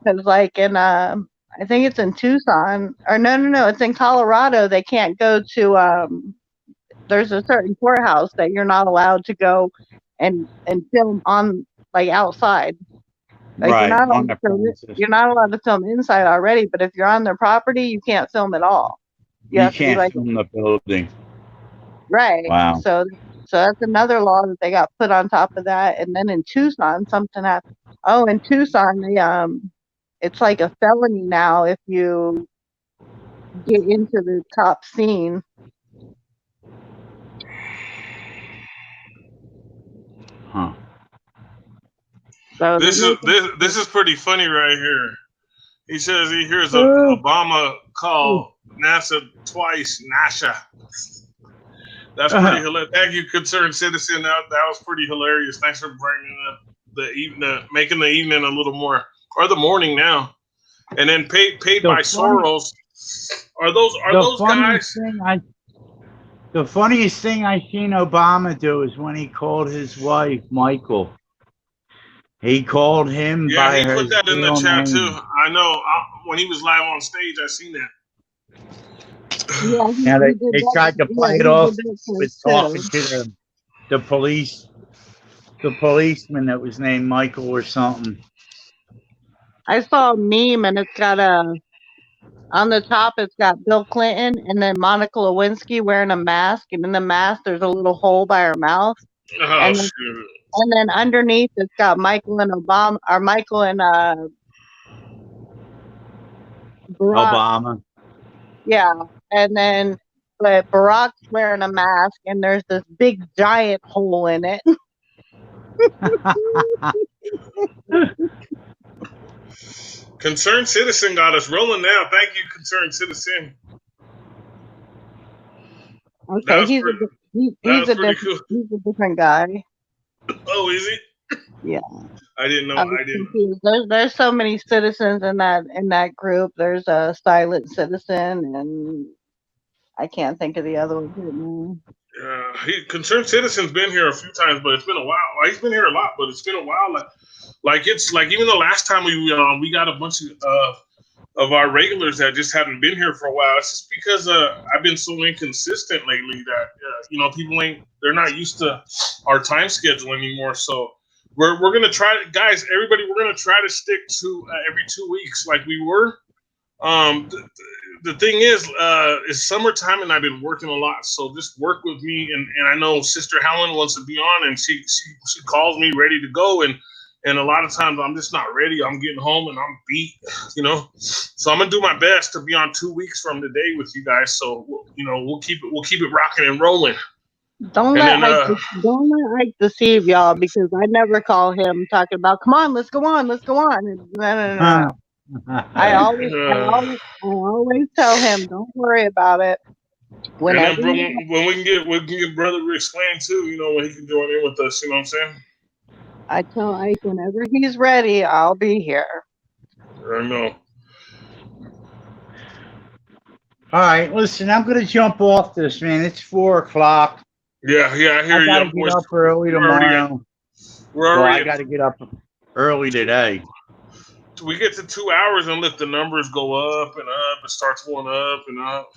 Because like in I think it's in Tucson or no, it's in Colorado. They can't go to there's a certain courthouse that you're not allowed to go and film on like outside. Like
right.
You're not allowed to film inside already, but if you're on their property, you can't film at all.
You can't film the building.
Right.
Wow.
So that's another law that they got put on top of that. And then in Tucson, something happened. Oh, in Tucson, it's like a felony now if you get into the cop scene.
Huh.
So
this is pretty funny right here. He says he hears Obama call NASA twice NASA. That's pretty hilarious. Thank you, concerned citizen. That was pretty hilarious. Thanks for bringing up the evening, making the evening a little more, or the morning now. And then paid by Soros. Are those guys?
The funniest thing I seen Obama do is when he called his wife Michael. He called him by her.
Yeah, he put that in the chat too. I know. When he was live on stage, I seen that.
Yeah,
they tried to play it off with talking to the police, the policeman that was named Michael or something.
I saw a meme and it's got on the top it's got Bill Clinton and then Monica Lewinsky wearing a mask, and in the mask there's a little hole by her mouth.
Oh,
and then underneath it's got Michael and Obama, or Michael and Barack.
Obama.
Yeah, and then but Barack's wearing a mask and there's this big giant hole in it.
Concerned citizen got us rolling now. Thank you, concerned citizen.
Okay, he's a different guy.
Oh, is he?
Yeah.
I didn't know.
I was
I didn't.
confused. There's so many citizens in that group. There's a silent citizen, and I can't think of the other one right now.
Concerned Citizen's been here a few times, but it's been a while. He's been here a lot, but it's been a while. Like it's like even the last time we got a bunch of our regulars that just hadn't been here for a while. It's just because I've been so inconsistent lately that they're not used to our time schedule anymore. So we're gonna try, guys. Everybody, we're gonna try to stick to every 2 weeks like we were. The thing is, it's summertime and I've been working a lot. So just work with me, and I know Sister Helen wants to be on, and she calls me ready to go, and a lot of times I'm just not ready. I'm getting home and I'm beat, So I'm gonna do my best to be on 2 weeks from today with you guys. So we'll keep it rocking and rolling.
Don't let Ike deceive y'all, because I never call him talking about, come on, let's go on. No. I always tell him, don't worry about it. Whenever
and then when we can get Brother Rick Swain too, when he can join in with us, you know what I'm saying?
I tell Ike whenever he's ready, I'll be here.
I know.
All right, listen, I'm gonna jump off this, man. It's 4:00.
Yeah, I hear you.
I gotta get up early tomorrow. I gotta get up early today.
We get to 2 hours and let the numbers go up and up. It starts going up and up.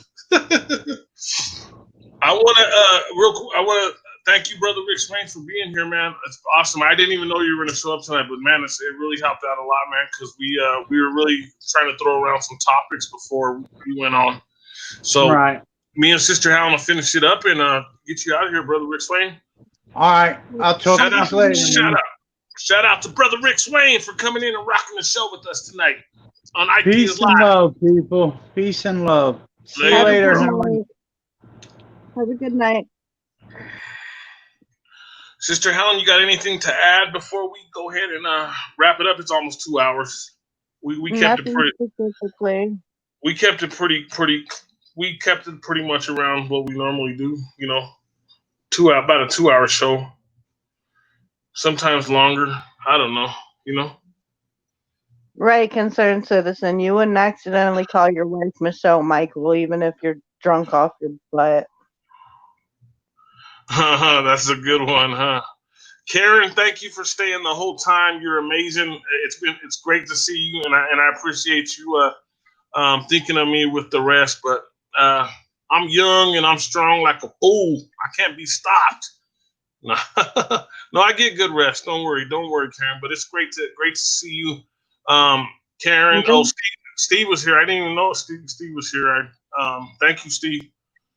I want to thank you, Brother Rick Swain, for being here, man. It's awesome. I didn't even know you were going to show up tonight, but man, it really helped out a lot, man, because we were really trying to throw around some topics before we went on. So me and Sister Helen will finish it up and get you out of here, Brother Rick Swain.
All right, I'll talk to you later.
Shout out to Brother Rick Swain for coming in and rocking the show with us tonight on Ike
Diaz Live. Peace and love, people. Peace and love. See you later.
Have a good night.
Sister Helen, you got anything to add before we go ahead and wrap it up? It's almost 2 hours. We kept it pretty. Specifically. We kept it pretty much around what we normally do. About a 2 hour show. Sometimes longer. I don't know.
Right, concerned citizen. You wouldn't accidentally call your wife Michelle Michael, even if you're drunk off your butt.
That's a good one, huh? Karen, thank you for staying the whole time. You're amazing. It's great to see you, and I appreciate you thinking of me with the rest. But I'm young and I'm strong like a fool. I can't be stopped. No, I get good rest. Don't worry, Karen. But it's great to see you, Karen. Okay. Oh, Steve was here. I didn't even know Steve was here. Thank you, Steve.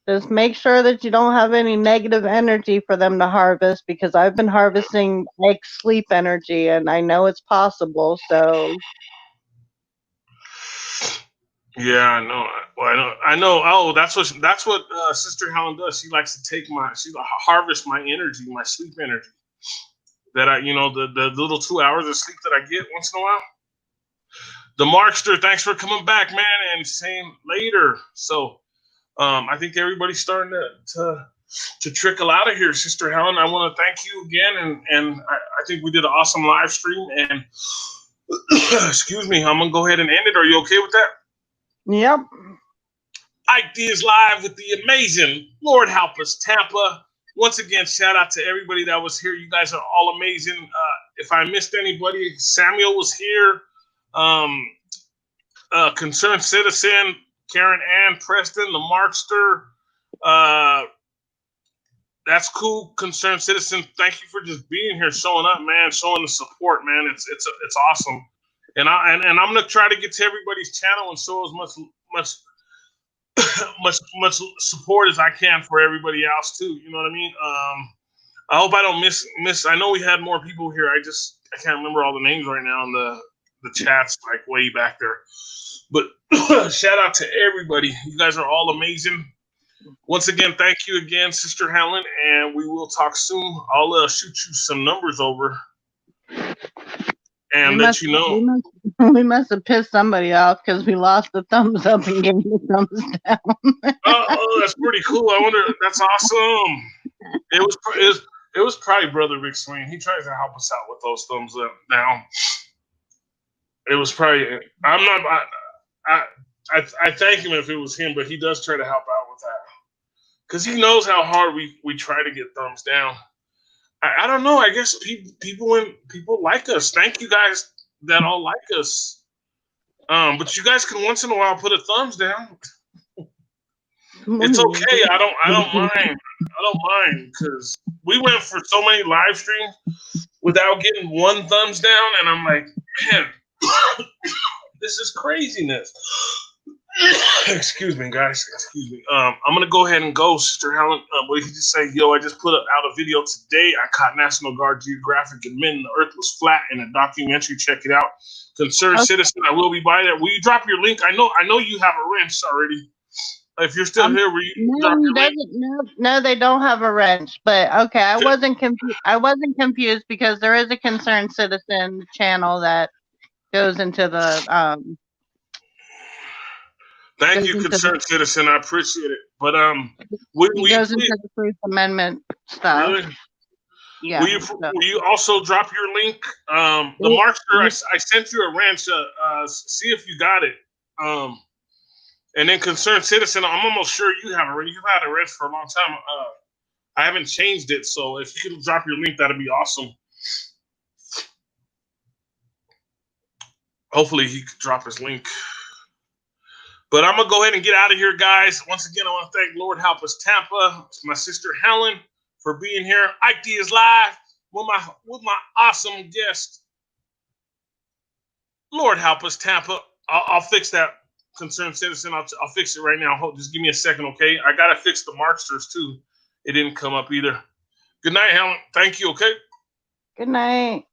Just make sure that you don't have any negative energy for them to harvest, because I've been harvesting sleep energy, and I know it's possible. So.
Yeah, I know. Well, I know. Oh, that's what Sister Helen does. She likes to harvest my energy, my sleep energy. That the little 2 hours of sleep that I get once in a while. The Markster, thanks for coming back, man, and saying later. So, I think everybody's starting to trickle out of here, Sister Helen. I want to thank you again, and I think we did an awesome live stream. And excuse me, I'm gonna go ahead and end it. Are you okay with that?
Yep.
Ike Diaz Live with the amazing Lord Help Us Tampa. Once again, shout out to everybody that was here. You guys are all amazing. If I missed anybody, Samuel was here. Concerned Citizen, Karen Ann Preston, the Markster. That's cool, Concerned Citizen. Thank you for just being here, showing up, man, showing the support, man. It's awesome. And I'm gonna try to get to everybody's channel and show as much support as I can for everybody else too. You know what I mean? I hope I don't miss. I know we had more people here. I can't remember all the names right now in the chats, like way back there. But shout out to everybody. You guys are all amazing. Once again, thank you again, Sister Helen, and we will talk soon. I'll shoot you some numbers over. And let you know.
We must have pissed somebody off because we lost the thumbs up and gave the thumbs down.
Oh, that's pretty cool. I wonder. That's awesome. It It was probably Brother Rick Swain. He tries to help us out with those thumbs up now. It was probably. I'm not. I thank him if it was him, but he does try to help out with that because he knows how hard we try to get thumbs down. I don't know. I guess people like us. Thank you guys that all like us. But you guys can once in a while put a thumbs down. It's okay. I don't mind. I don't mind because we went for so many live streams without getting one thumbs down, and I'm like, man, this is craziness. Excuse me, guys. Excuse me. I'm gonna go ahead and go, Sister Helen. What did he just say? Yo, I just put out a video today. I caught National Guard Geographic admitting the Earth was flat in a documentary. Check it out. Concerned citizen, I will be by there. Will you drop your link? I know you have a wrench already. If you're still here, will you drop your link?
No, they don't have a wrench. But okay, I wasn't confused because there is a concerned citizen channel that goes into the
Thank you, concerned citizen. I appreciate it. But will you
into the First Amendment stuff.
Really?
Yeah.
Will you also drop your link? The marker, I sent you a wrench. See if you got it. And then concerned citizen, I'm almost sure you have a. You've had a wrench for a long time. I haven't changed it, so if you can drop your link, that'd be awesome. Hopefully, he could drop his link. But I'm gonna go ahead and get out of here, guys. Once again, I want to thank Lord Help Us Tampa, my sister Helen, for being here. Ike Diaz live with my awesome guest, Lord Help Us Tampa. I'll fix that, concerned citizen. I'll fix it right now. Just give me a second, okay? I gotta fix the marksters too. It didn't come up either. Good night, Helen. Thank you. Okay.
Good night.